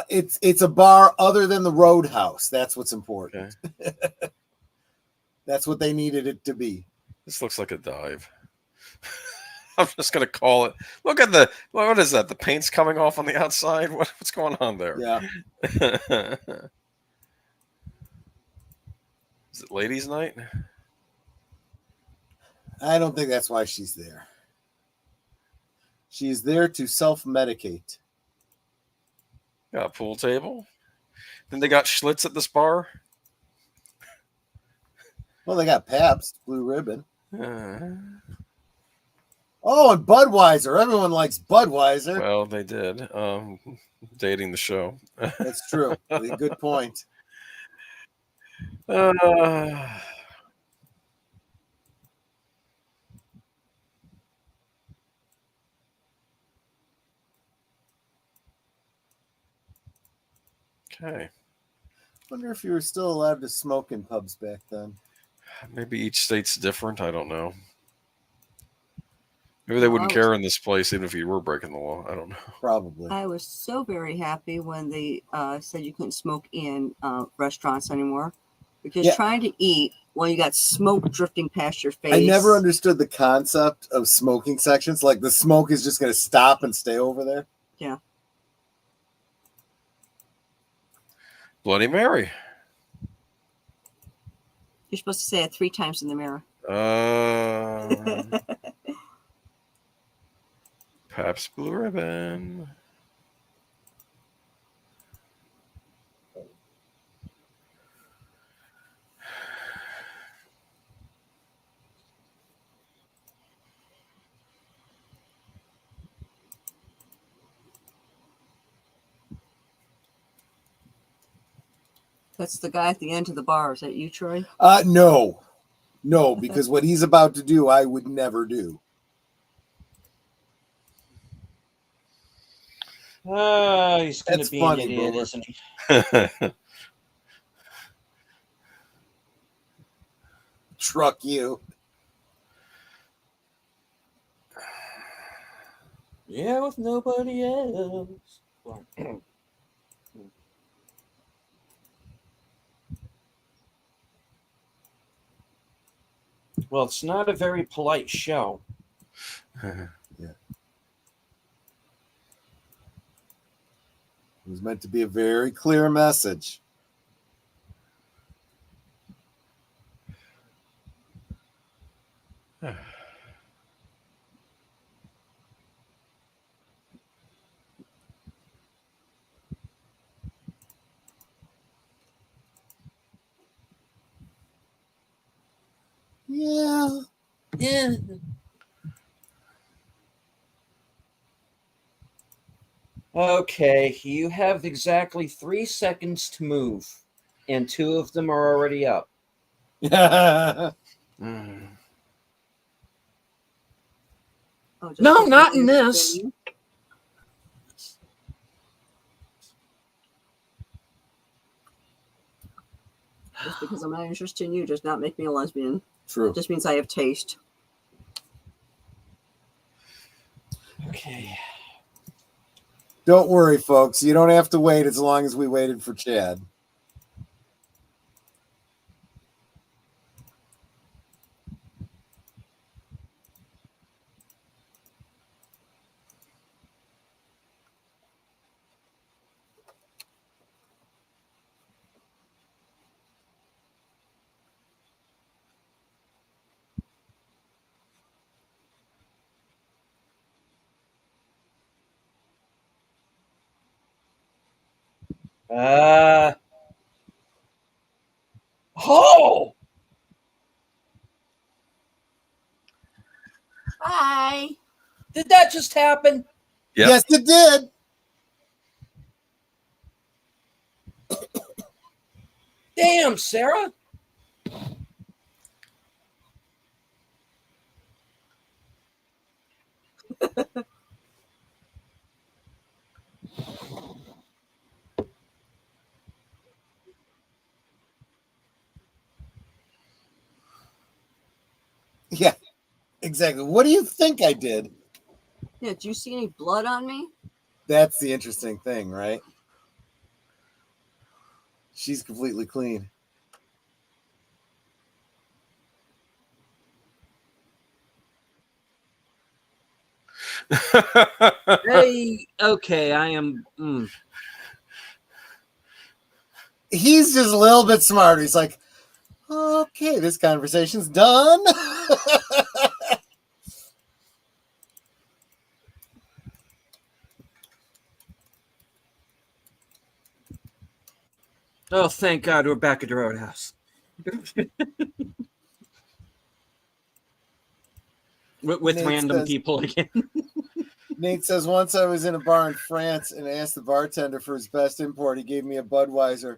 It's a bar other than the Roadhouse. That's what's important. Okay. That's what they needed it to be. This looks like a dive. I'm just gonna call it. Look at what is that? The paint's coming off on the outside. What's going on there? Yeah. Is it ladies' night? I don't think that's why she's there. She's there to self-medicate. Got a pool table. Then they got Schlitz at this bar. Well, they got Pabst Blue Ribbon. Uh, Oh, and Budweiser. Everyone likes Budweiser. well, they did. Dating the show. That's true. Good point. Okay. Wonder if you were still allowed to smoke in pubs back then. Maybe each state's different. I don't know. Maybe they wouldn't care in this place, even if you were breaking the law. I don't know. Probably. I was so very happy when they said you couldn't smoke in restaurants anymore, because trying to eat while you got smoke drifting past your face. I never understood the concept of smoking sections. Like the smoke is just going to stop and stay over there. Yeah. Bloody Mary. You're supposed to say it 3 times in the mirror. Pabst Blue Ribbon. That's the guy at the end of the bar. Is that you, Troy? No, because what he's about to do, I would never do. He's going That's to be funny, an idiot, Boomer. isn't he? Truck you. Yeah, with nobody else. Well, it's not a very polite show. Yeah. It was meant to be a very clear message. Yeah. Okay, you have exactly 3 seconds to move, and 2 of them are already up. Oh, just No, because not I'm in interested this. you? Just because I'm not interested in you does not make me a lesbian. True. Just means I have taste. Okay. Don't worry, folks. You don't have to wait as long as we waited for Chad. Oh! Hi. Did that just happen? Yep. Yes, it did. Damn, Sarah. Yeah, exactly. What do you think I did? Yeah, do you see any blood on me? That's the interesting thing, right? She's completely clean. Hey, okay, I am. He's just a little bit smarter. He's like, okay, this conversation's done. Oh, thank God, we're back at the Roadhouse. with Nate random says- people again. Nate says, once I was in a bar in France and asked the bartender for his best import. He gave me a Budweiser.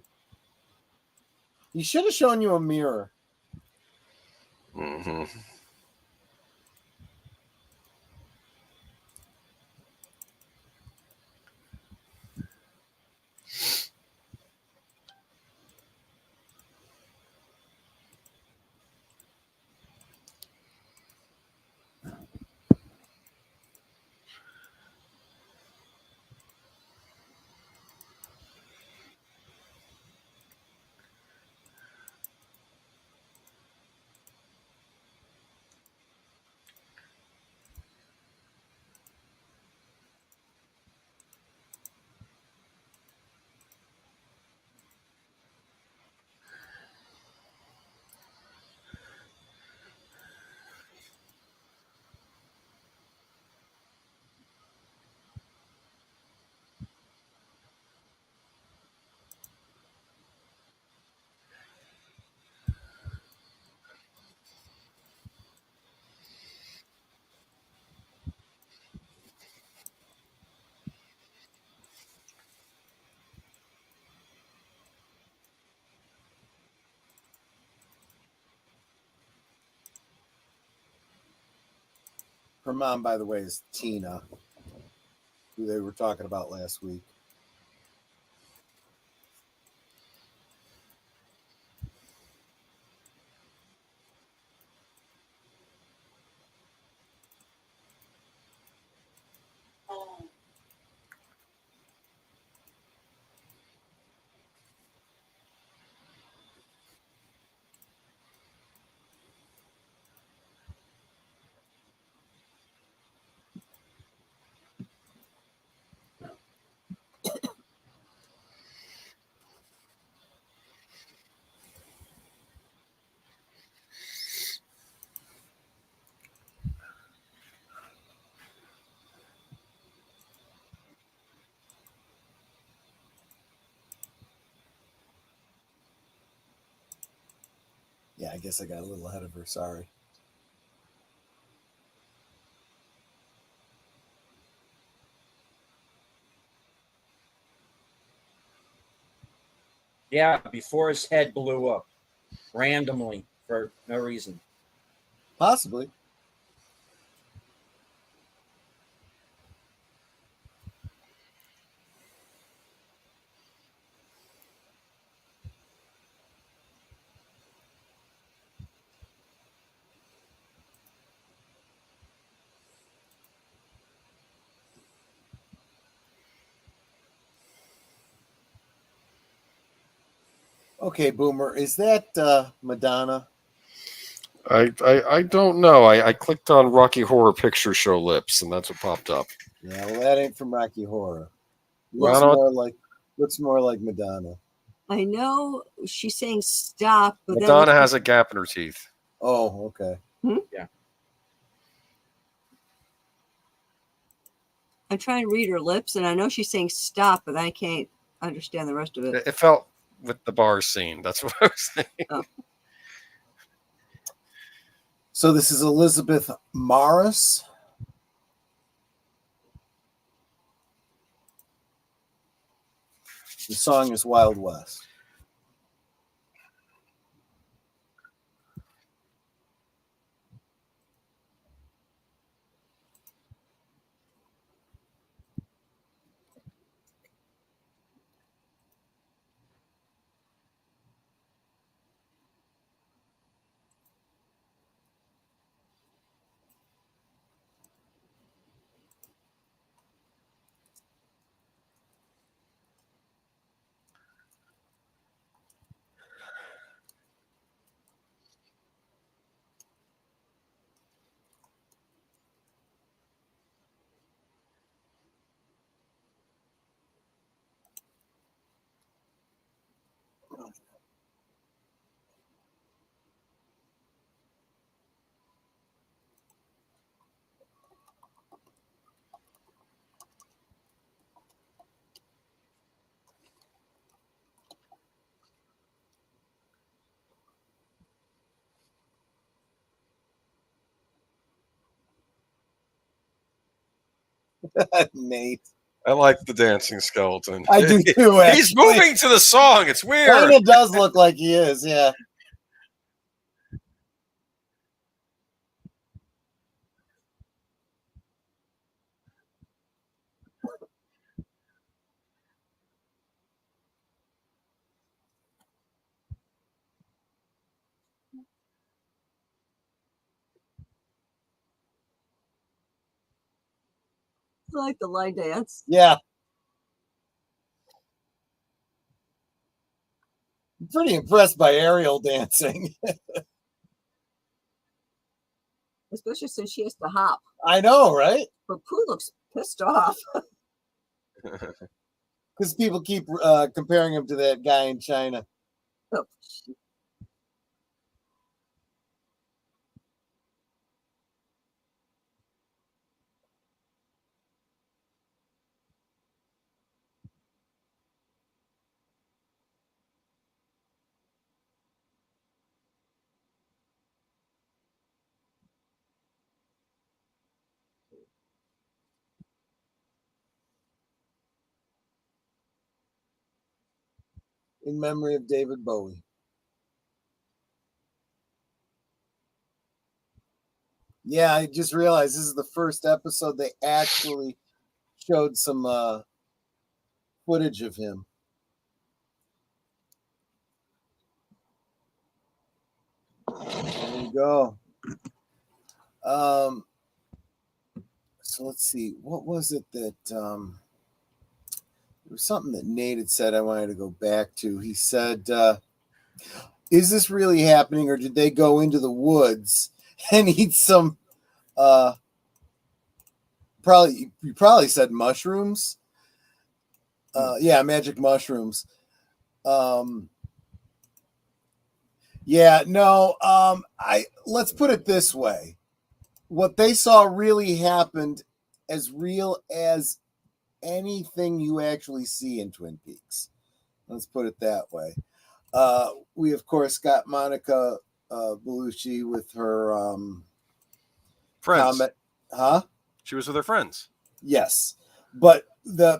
He should have shown you a mirror. Mm-hmm. Her mom, by the way, is Tina, who they were talking about last week. Yeah, I guess I got a little ahead of her. Sorry. Yeah, before his head blew up randomly for no reason. Possibly. Okay, Boomer, is that Madonna? I don't know. I clicked on Rocky Horror Picture Show lips, and that's what popped up. Yeah, well, that ain't from Rocky Horror. Well, I don't- Looks more like Madonna. I know she's saying stop, but Madonna then has a gap in her teeth. Oh, okay. I'm trying to read her lips, and I know she's saying stop, but I can't understand the rest of it. It felt with the bar scene. That's what I was thinking. Oh. So this is Elizabeth Morris. The song is Wild West. Nate. I like the dancing skeleton. I do too. He's moving to the song. It's weird. Kind of does look like he is, yeah. I like the line dance. Yeah. I'm pretty impressed by aerial dancing. Especially since she has to hop. I know, right? But Pooh looks pissed off. Because people keep comparing him to that guy in China. Oh, In memory of David Bowie. Yeah, I just realized this is the first episode they actually showed some footage of him. There you go. So let's see. What was it that there was something that Nate had said I wanted to go back to. He said, is this really happening, or did they go into the woods and eat some you probably said mushrooms. Yeah, magic mushrooms. Yeah, no, let's put it this way. What they saw really happened as real as anything you actually see in Twin Peaks. Let's put it that way. We, of course, got Monica Bellucci with her Friends. comment. Huh? She was with her friends. Yes. But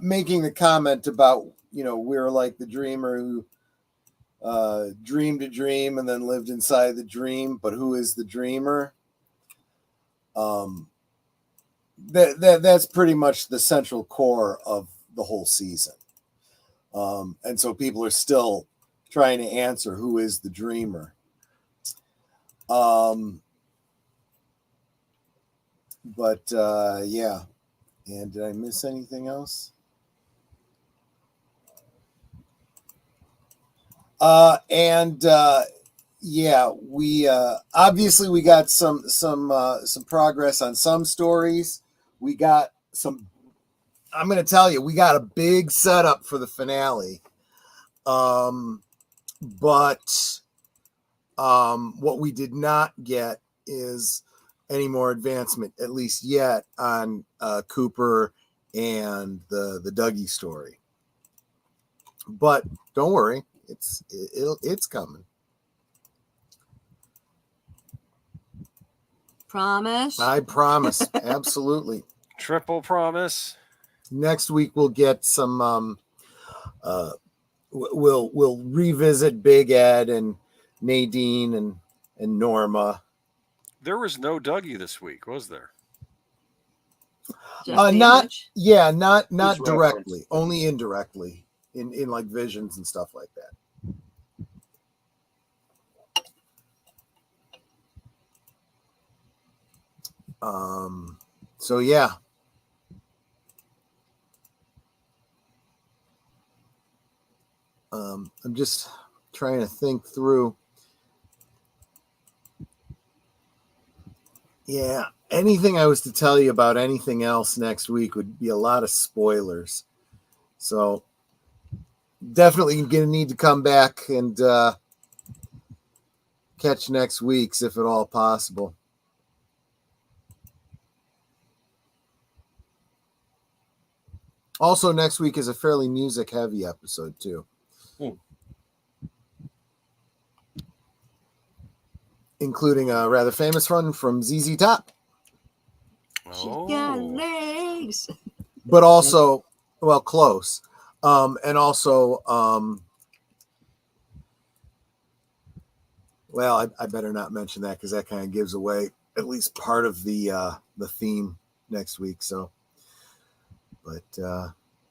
making the comment about, we're like the dreamer who dreamed a dream and then lived inside the dream, but who is the dreamer? That's pretty much the central core of the whole season. And so people are still trying to answer who is the dreamer. But yeah. And did I miss anything else? Yeah, we obviously we got some progress on some stories. We got some. I'm going to tell you, we got a big setup for the finale. But what we did not get is any more advancement, at least yet, on Cooper and the Dougie story. But don't worry, it's coming. Promise? I promise. Absolutely. Triple promise. Next week we'll get some we'll revisit Big Ed and Nadine and Norma. There was no Dougie this week, was there? Not Who's directly, referenced? only indirectly in like visions and stuff like that. So yeah. I'm just trying to think through. Yeah, anything I was to tell you about anything else next week would be a lot of spoilers. So definitely going to need to come back and catch next week's if at all possible. Also, next week is a fairly music-heavy episode, too. Including a rather famous one from ZZ Top. She's got legs. But also, well, close. And also, well, I better not mention that because that kind of gives away at least part of the theme next week. So, but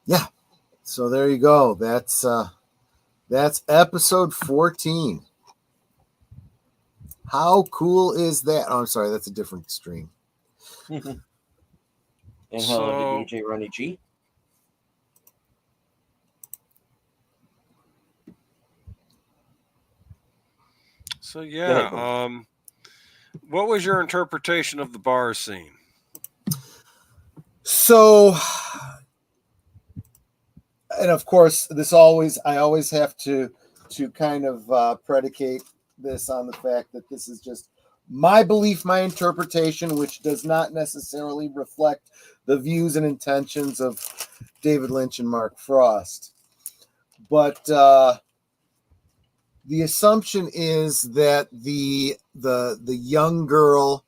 yeah. So there you go. That's episode 14. How cool is that? Oh, I'm sorry, that's a different stream. And hello to DJ Ronnie G. So yeah, what was your interpretation of the bar scene? So, and of course, I always have to kind of predicate this on the fact that this is just my belief, my interpretation, which does not necessarily reflect the views and intentions of David Lynch and Mark Frost. But the assumption is that the young girl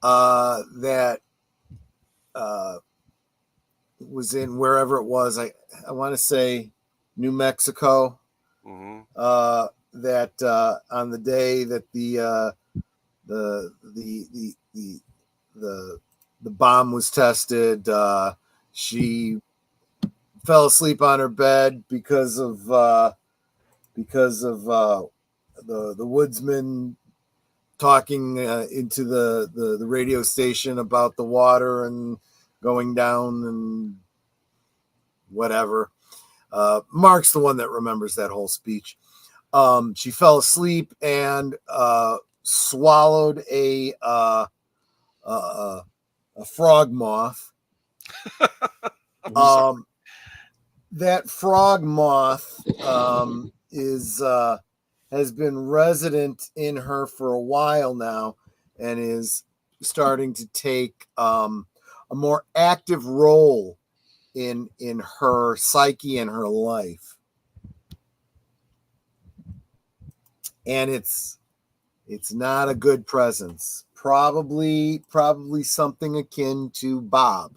that was in wherever it was, I want to say New Mexico. Mm-hmm. That on the day that the the bomb was tested. She fell asleep on her bed because of the woodsman talking into the radio station about the water and going down and whatever. Mark's the one that remembers that whole speech. She fell asleep and swallowed a frog moth. That frog moth has been resident in her for a while now and is starting to take a more active role in her psyche and her life. And it's not a good presence. Probably something akin to Bob.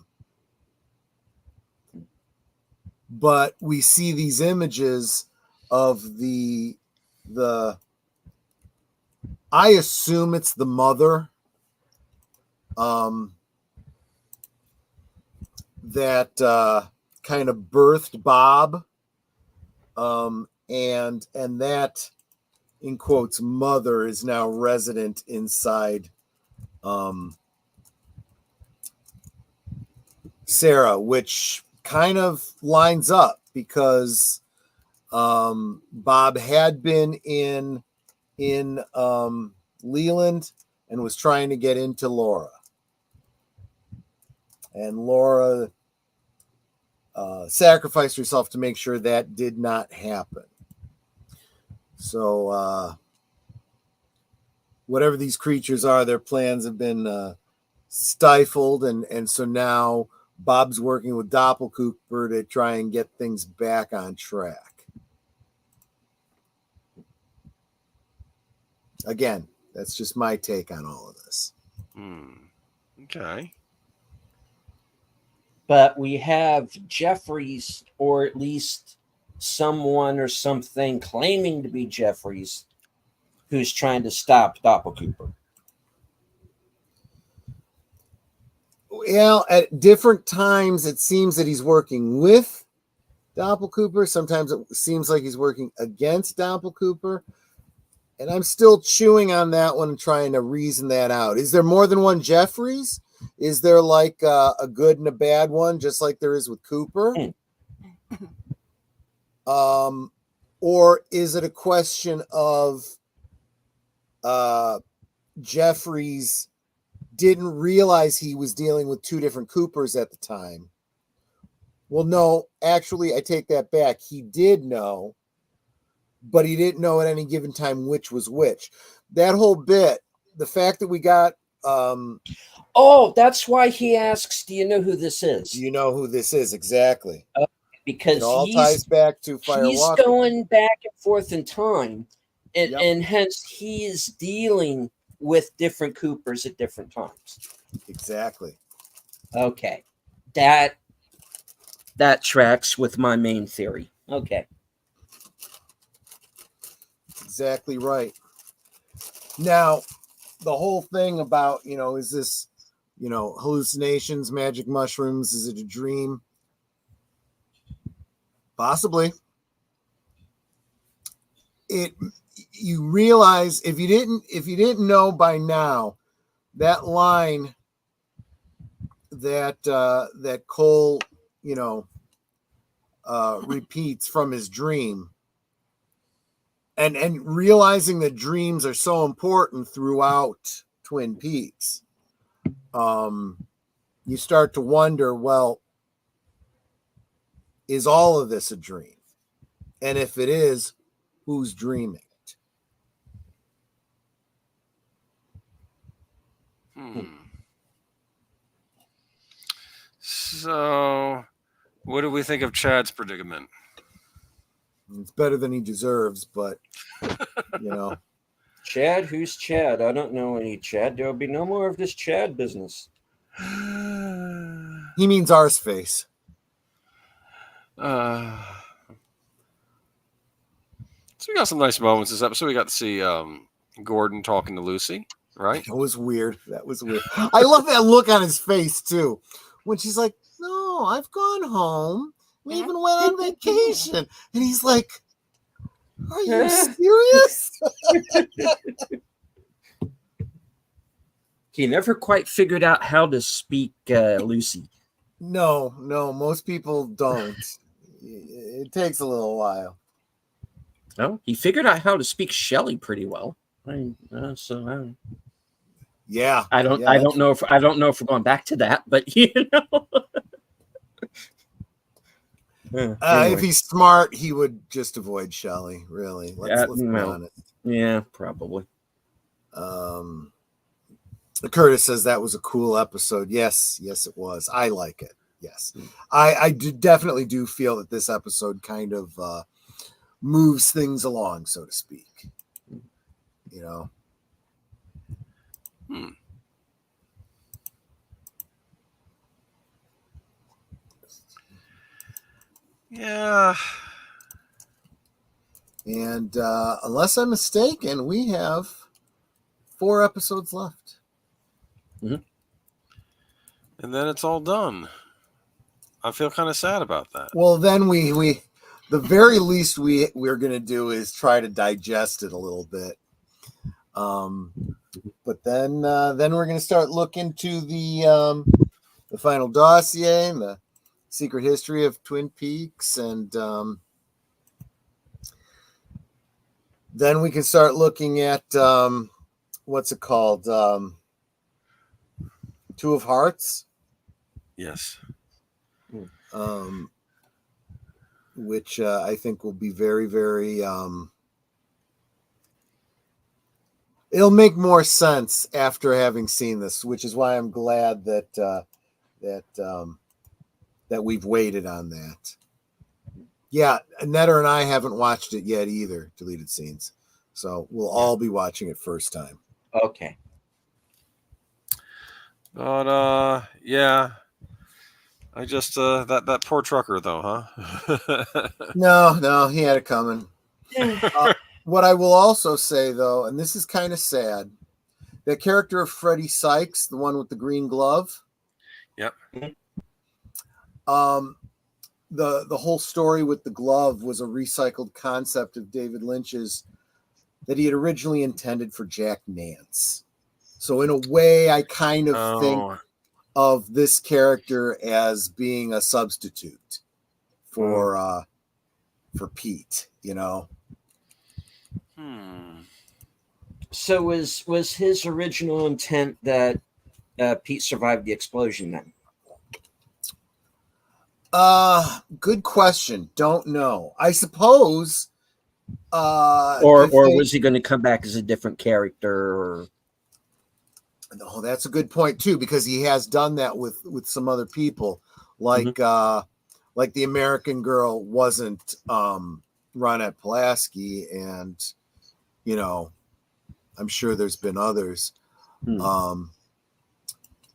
But we see these images of the I assume it's the mother that kind of birthed Bob, and that, in quotes, mother is now resident inside Sarah, which kind of lines up because Bob had been in Leland and was trying to get into Laura, and Laura sacrificed herself to make sure that did not happen. So whatever these creatures are, their plans have been stifled, and so now Bob's working with Doppelcooper to try and get things back on track. Again, that's just my take on all of this. Okay. But we have Jeffries, or at least someone or something claiming to be Jeffries, who's trying to stop Doppelcooper. Well, at different times, it seems that he's working with Doppelcooper. Sometimes it seems like he's working against Doppelcooper. And I'm still chewing on that one and trying to reason that out. Is there more than one Jeffries? Is there like a good and a bad one, just like there is with Cooper? Or is it a question of Jeffries didn't realize he was dealing with two different Coopers at the time? Well, no, actually, I take that back. He did know, but he didn't know at any given time which was which. That whole bit, the fact that we got... oh, that's why he asks, do you know who this is? Do you know who this is? Exactly. Because it all ties back to Fire he's Walker. going back and forth in time, and, Yep. and hence he is dealing with different Coopers at different times. Exactly. Okay. That tracks with my main theory. Okay. Exactly right. Now, the whole thing about, is this, hallucinations, magic mushrooms? Is it a dream? Possibly. You realize if you didn't know by now, that line that Cole, repeats from his dream, and realizing that dreams are so important throughout Twin Peaks, you start to wonder, well, is all of this a dream? And if it is, who's dreaming it? So, what do we think of Chad's predicament? It's better than he deserves, but, Chad? Who's Chad? I don't know any Chad. There'll be no more of this Chad business. He means Arseface. So we got some nice moments this episode. We got to see Gordon talking to Lucy. right? That was weird. That was weird. I love that look on his face too, when she's like, "No, I've gone home. We even went on vacation," and he's like, "Are you serious?" He never quite figured out how to speak Lucy. No, most people don't. It takes a little while. No, he figured out how to speak Shelley pretty well. Yeah, I don't know if we're going back to that, but you know. Anyway. If he's smart, he would just avoid Shelley. Really, let's be honest. Yeah, probably. Curtis says that was a cool episode. Yes, it was. I like it. Yes, I definitely do feel that this episode kind of moves things along, so to speak. You know. Yeah. And unless I'm mistaken, we have 4 episodes left. And then it's all done. I feel kind of sad about that. Well, then we the very least we're going to do is try to digest it a little bit. But then we're going to start looking to the final dossier and the secret history of Twin Peaks, and then we can start looking at what's it called? Two of Hearts. Yes. Which I think will be very, very. It'll make more sense after having seen this, which is why I'm glad that we've waited on that. Yeah, Netter and I haven't watched it yet either. Deleted Scenes, so we'll all be watching it first time. Okay. But yeah. I just that poor trucker though, huh? No, he had it coming. What I will also say though, and this is kind of sad, that character of Freddie Sykes, the one with the green glove. Yep. The whole story with the glove was a recycled concept of David Lynch's that he had originally intended for Jack Nance. So in a way, I kind of think of this character as being a substitute for Pete, you know. So was his original intent that Pete survived the explosion then? Good question. Don't know. I suppose. Or was he going to come back as a different character? Or... No, that's a good point too, because he has done that with some other people, like like the American Girl wasn't Ronette Pulaski, and you know, I'm sure there's been others.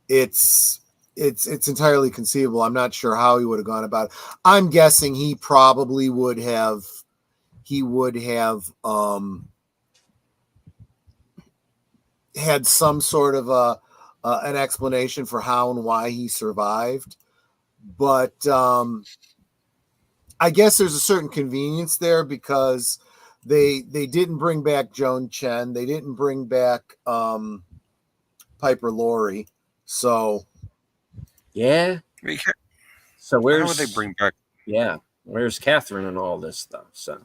It's entirely conceivable. I'm not sure how he would have gone about it. I'm guessing he probably would have. He would have had some sort of an explanation for how and why he survived, but I guess there's a certain convenience there because they didn't bring back Joan Chen, they didn't bring back Piper Laurie, so yeah. So How where's would they bring back? Yeah, where's Catherine and all this stuff? So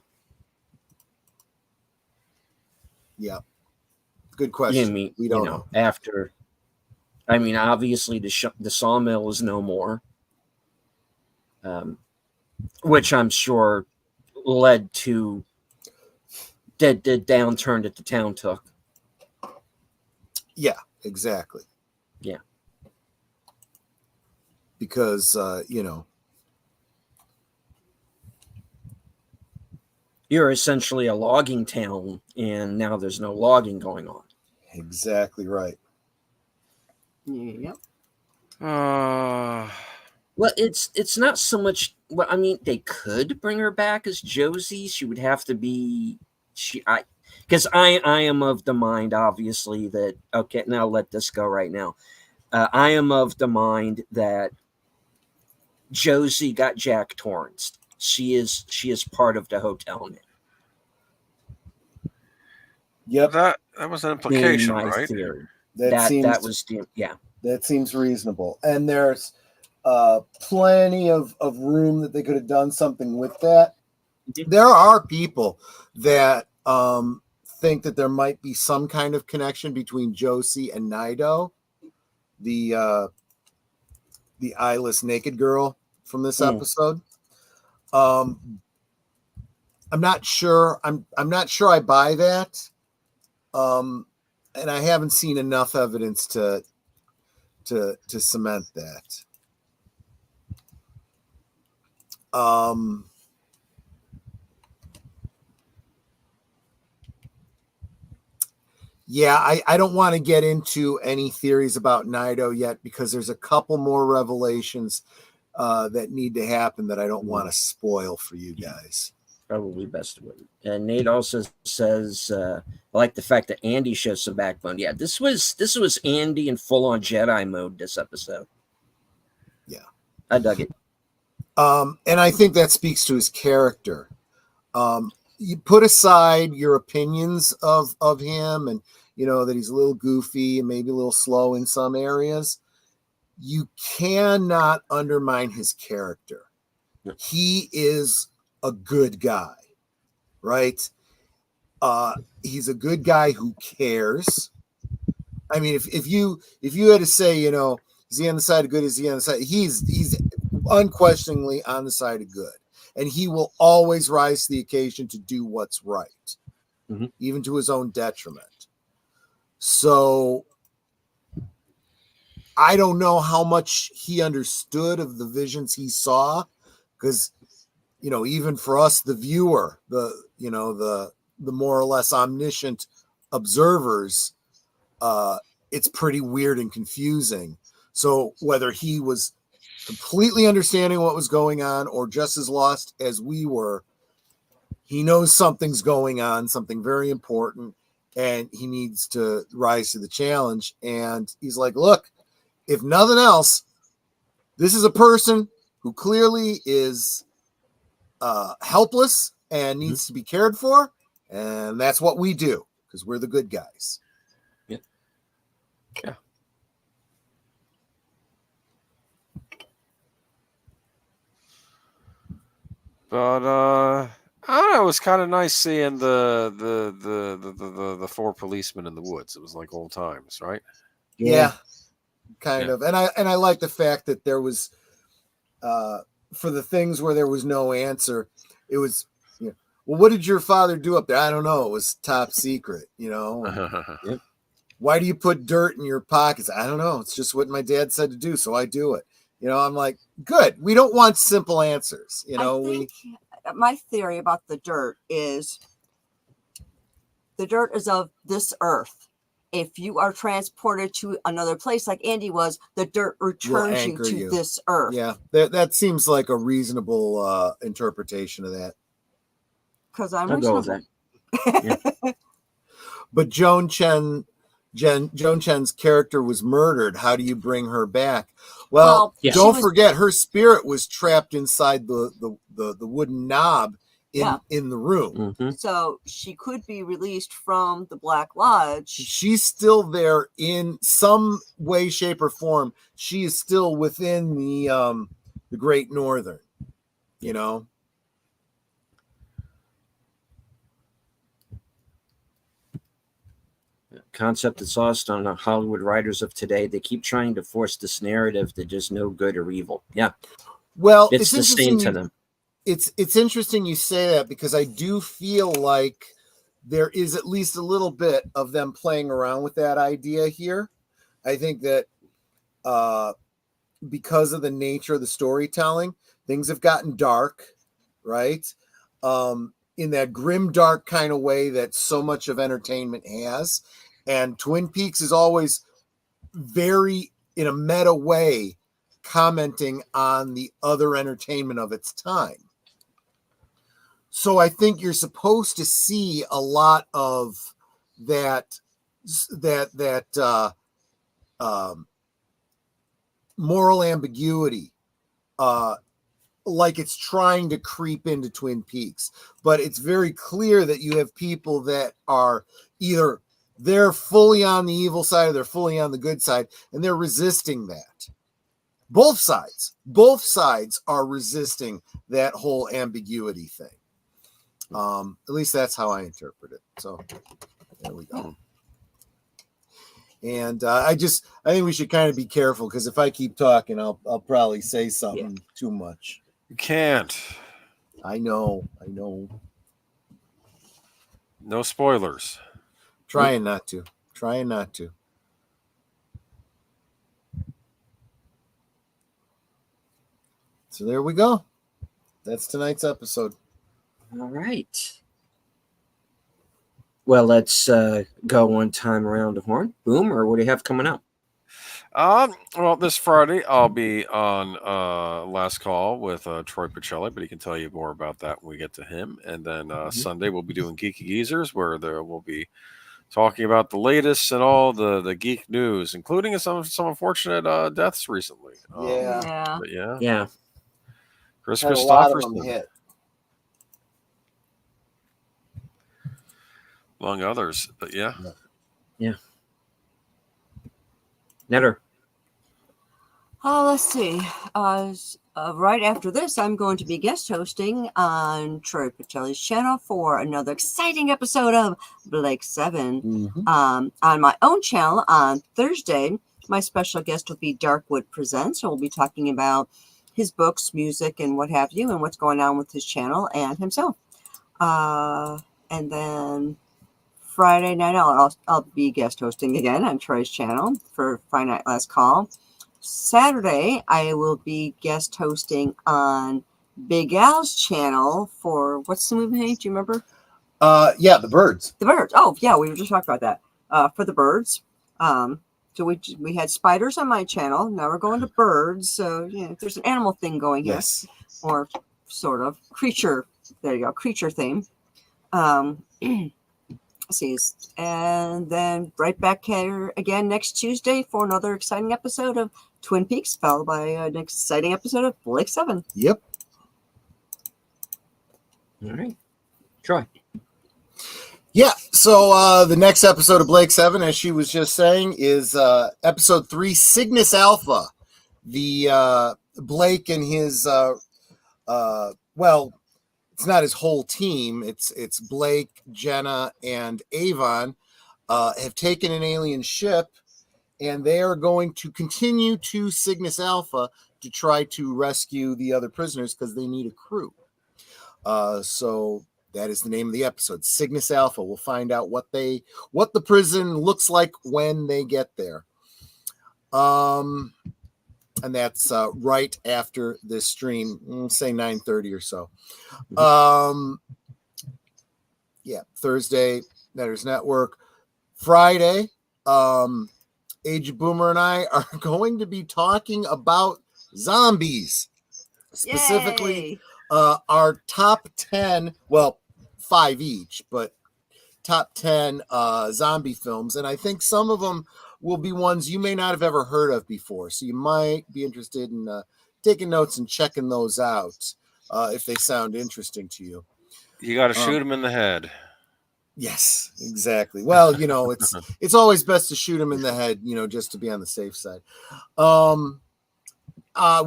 yeah, good question. We don't know. After, I mean, obviously the sawmill is no more, which I'm sure led to the downturn that the town took. Yeah, exactly. Yeah, because you know, you're essentially a logging town, and now there's no logging going on. Exactly right. Yep. Well, it's not so much. Well, I mean, they could bring her back as Josie. She would have to be because I am of the mind, obviously, that okay, now let this go right now. I am of the mind that Josie got Jack Torrance. She is part of the hotel now. Yep, That was an In implication, my right? theory, that seems that was yeah. that seems reasonable. And there's plenty of room that they could have done something with that. Mhm. There are people that think that there might be some kind of connection between Josie and Nido, the eyeless naked girl from this episode. I'm not sure. I'm not sure I buy that. And I haven't seen enough evidence to cement that. Yeah, I don't want to get into any theories about Nido yet because there's a couple more revelations that need to happen that I don't want to spoil for you guys. Probably best way. And Nate also says, I like the fact that Andy shows some backbone. Yeah, this was Andy in full on Jedi mode this episode. Yeah, I dug it. And I think that speaks to his character. You put aside your opinions of him, and you know that he's a little goofy and maybe a little slow in some areas. You cannot undermine his character. Yeah. He is a good guy, right? He's a good guy who cares. I mean, if you had to say, you know, is he on the side of good? Is he on the side? He's unquestioningly on the side of good, and he will always rise to the occasion to do what's right, even to his own detriment. So I don't know how much he understood of the visions he saw, because you know, even for us, the viewer, the more or less omniscient observers, it's pretty weird and confusing. So whether he was completely understanding what was going on or just as lost as we were, he knows something's going on, something very important, and he needs to rise to the challenge. And he's like, look, if nothing else, this is a person who clearly is helpless and needs to be cared for, and that's what we do because we're the good guys. Yeah. But I don't know. It was kind of nice seeing the four policemen in the woods. It was like old times, right? Yeah, kind of. And I like the fact that there was for the things where there was no answer, it was, you know, well, what did your father do up there? I don't know. It was top secret, you know. Why do you put dirt in your pockets? I don't know. It's just what my dad said to do, so I do it. You know, I'm like, good. We don't want simple answers. You know, my theory about the dirt is the dirt is of this earth. If you are transported to another place like Andy was, the dirt returns you to this earth. Yeah, that seems like a reasonable interpretation of that. Because I'm I'll go with that. Yeah. But Joan Chen's character was murdered. How do you bring her back? Well, don't forget her spirit was trapped inside the wooden knob in the room. So she could be released from the Black Lodge. She's still there in some way, shape, or form. She is still within the Great Northern, you know. Concept that's lost on the Hollywood writers of today. They keep trying to force this narrative that there's no good or evil. Yeah. Well, it's the same to them. It's interesting you say that because I do feel like there is at least a little bit of them playing around with that idea here. I think that because of the nature of the storytelling, things have gotten dark, right? In that grim, dark kind of way that so much of entertainment has. And Twin Peaks is always very, in a meta way, commenting on the other entertainment of its time. So I think you're supposed to see a lot of that moral ambiguity, like it's trying to creep into Twin Peaks. But it's very clear that you have people that are either they're fully on the evil side or they're fully on the good side, and they're resisting that. Both sides are resisting that whole ambiguity thing. At least that's how I interpret it. So there we go. And I think we should kind of be careful, because if I keep talking, I'll probably say something too much. You can't. I know. No spoilers. Trying not to. So there we go. That's tonight's episode. All right. Well, let's go one time around the horn. Boom, or what do you have coming up? Well, this Friday I'll be on Last Call with Troy Pacelli, but he can tell you more about that when we get to him. And then Sunday we'll be doing Geeky Geezers, where we'll be talking about the latest and all the geek news, including some unfortunate deaths recently. Yeah. But yeah. Yeah. Chris Had a lot of them Christopherson, hit. among others. But yeah. Netter. Let's see. Right after this, I'm going to be guest hosting on Troy Pacelli's channel for another exciting episode of Blake 7. Mm-hmm. On my own channel on Thursday, my special guest will be Darkwood Presents. So we'll be talking about his books, music, and what have you, and what's going on with his channel and himself. And then Friday night, I'll be guest hosting again on Troy's channel for Friday Night Last Call. Saturday, I will be guest hosting on Big Al's channel for, what's the movie? Do you remember? Yeah, The Birds. The Birds. Oh, yeah, we were just talking about that. For The Birds. So we had spiders on my channel. Now we're going to birds. So, there's an animal thing going here. Yes. Or sort of creature. There you go. Creature theme. See, and then right back here again next Tuesday for another exciting episode of Twin Peaks, followed by an exciting episode of Blake 7. Yep. All right. Troy. Yeah, so the next episode of Blake 7, as she was just saying, is episode 3, Cygnus Alpha. The Blake and his, it's not his whole team. It's Blake, Jenna, and Avon have taken an alien ship, and they are going to continue to Cygnus Alpha to try to rescue the other prisoners because they need a crew. So that is the name of the episode, Cygnus Alpha. We'll find out what the prison looks like when they get there. And that's right after this stream, say 9:30 or so. Thursday, Netters Network. Friday, Age of Boomer and I are going to be talking about zombies. Specifically, Yay! our top 10, 5 each, but top 10 zombie films. And I think some of them will be ones you may not have ever heard of before. So you might be interested in taking notes and checking those out if they sound interesting to you. You got to shoot him in the head. Yes, exactly. Well, it's always best to shoot him in the head, just to be on the safe side.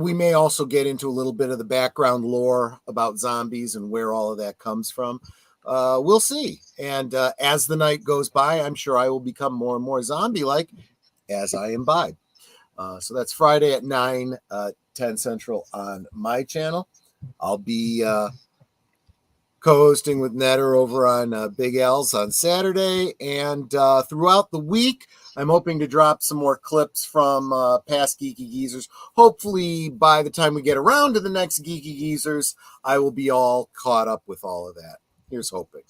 We may also get into a little bit of the background lore about zombies and where all of that comes from. We'll see. And as the night goes by, I'm sure I will become more and more zombie-like as I imbibe. So that's Friday at 9, 10 Central on my channel. I'll be co-hosting with Netter over on Big L's on Saturday. And throughout the week, I'm hoping to drop some more clips from past Geeky Geezers. Hopefully, by the time we get around to the next Geeky Geezers, I will be all caught up with all of that. Here's hoping.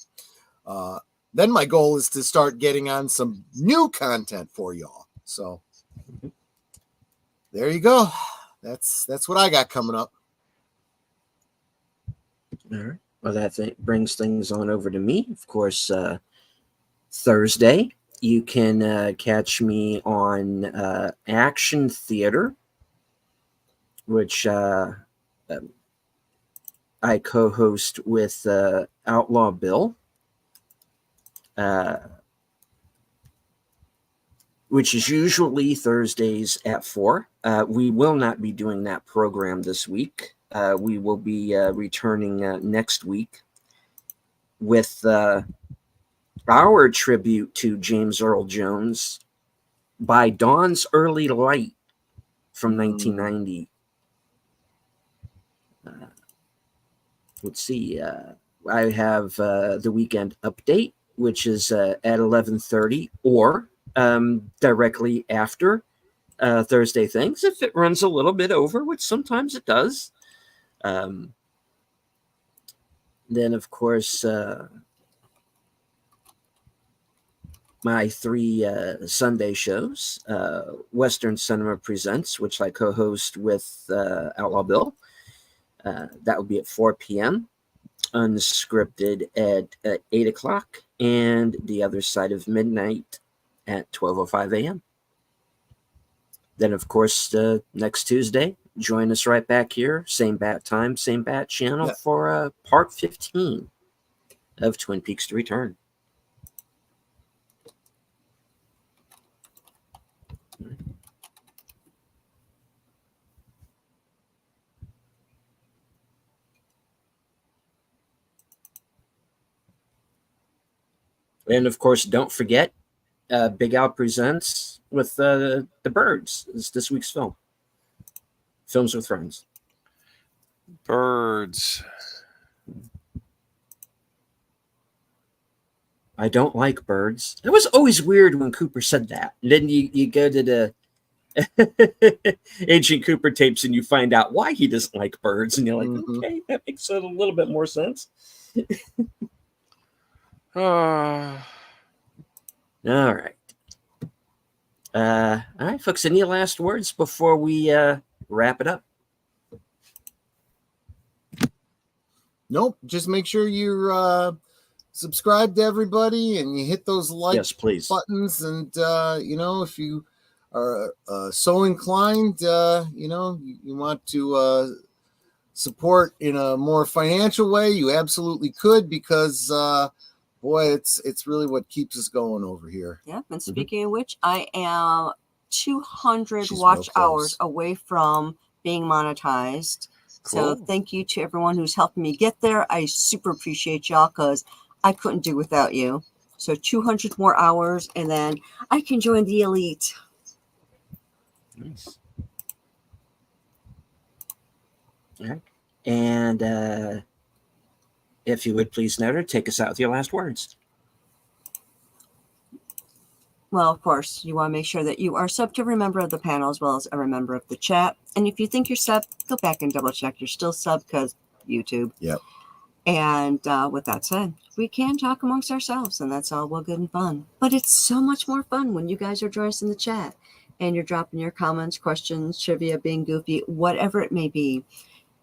Then my goal is to start getting on some new content for y'all. So there you go. That's what I got coming up. All right. Well, brings things on over to me. Of course, Thursday, you can catch me on Action Theater, which I co-host with Outlaw Bill, which is usually Thursdays at 4. We will not be doing that program this week. We will be returning next week with our tribute to James Earl Jones by Dawn's Early Light from 1990. Let's see. I have the weekend update, which is at 11:30, or directly after Thursday Things, if it runs a little bit over, which sometimes it does. Then, of course, my 3 Sunday shows, Western Cinema Presents, which I co-host with Outlaw Bill. That will be at 4 p.m. Unscripted at 8 o'clock, and The Other Side of Midnight at 12:05 a.m. Then, of course, next Tuesday, join us right back here, same bat time, same bat channel, for part 15 of Twin Peaks: The Return. And of course, don't forget, Big Al Presents with the Birds is this week's film. Films with Friends. Birds. I don't like birds. It was always weird when Cooper said that. And then you go to the Agent Cooper tapes and you find out why he doesn't like birds. And you're like, okay, that makes a little bit more sense. Uh, All right. All right, folks. Any last words before we wrap it up? Nope. Just make sure you're subscribe to everybody and you hit those like Yes, please. buttons. And, if you are so inclined, you want to support in a more financial way, you absolutely could, because boy, it's really what keeps us going over here. Yeah. And speaking of which, I am 200 She's watch real hours close. away from being monetized. So Cool. thank you to everyone who's helping me get there. I super appreciate y'all, because I couldn't do without you. So 200 more hours, and then I can join the elite. Nice. All right. And if you would please, Nutter, take us out with your last words. Well, of course, you want to make sure that you are subbed to every member of the panel as well as every member of the chat. And if you think you're subbed, go back and double check you're still subbed, because YouTube. Yep. And with that said, we can talk amongst ourselves, and that's all well good and fun. But it's so much more fun when you guys are joining us in the chat and you're dropping your comments, questions, trivia, being goofy, whatever it may be.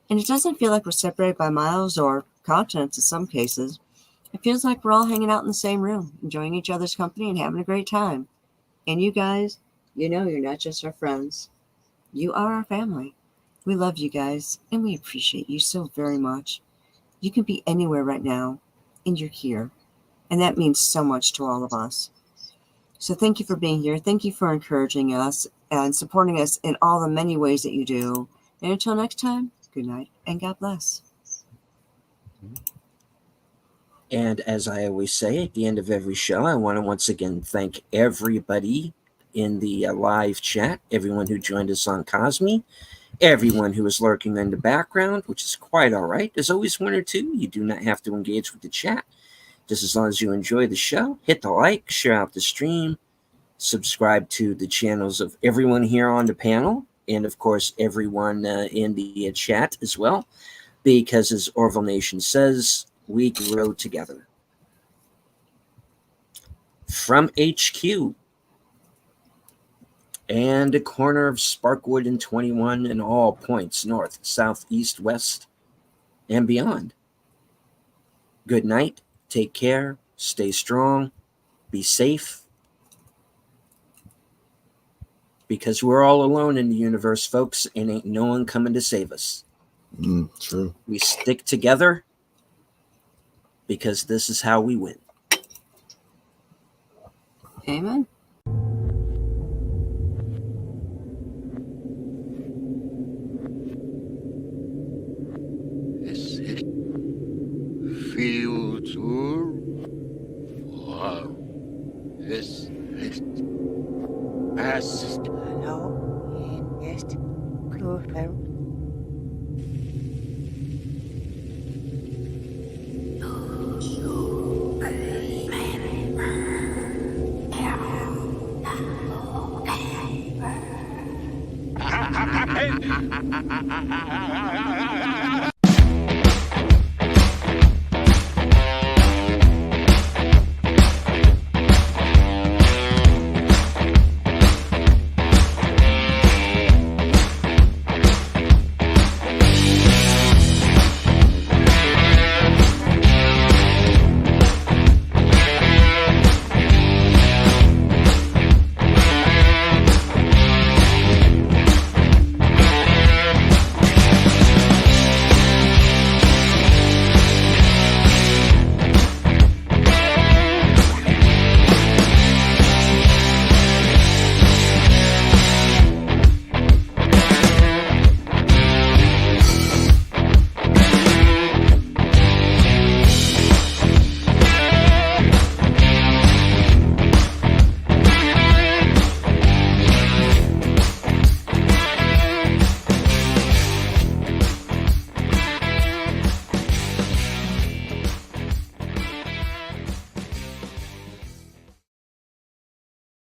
And it doesn't feel like we're separated by miles or continents in some cases. It feels like we're all hanging out in the same room, enjoying each other's company and having a great time. And you guys, you're not just our friends. You are our family. We love you guys, and we appreciate you so very much. You can be anywhere right now, and you're here. And that means so much to all of us. So thank you for being here. Thank you for encouraging us and supporting us in all the many ways that you do. And until next time, good night and God bless. And as I always say at the end of every show, I want to once again thank everybody in the live chat, everyone who joined us on Cosme, everyone who is lurking in the background, which is quite all right. There's always one or two. You do not have to engage with the chat. Just as long as you enjoy the show, hit the like, share out the stream, subscribe to the channels of everyone here on the panel, and of course, everyone in the chat as well, because as Orville Nation says, we grow together. From HQ and a corner of Sparkwood and 21 and all points north, south, east, west, and beyond. Good night. Take care. Stay strong. Be safe. Because we're all alone in the universe, folks, and ain't no one coming to save us. True. We stick together because this is how we win. Amen. Future. Wow. This past. Hallo, hier ist Kurfeld.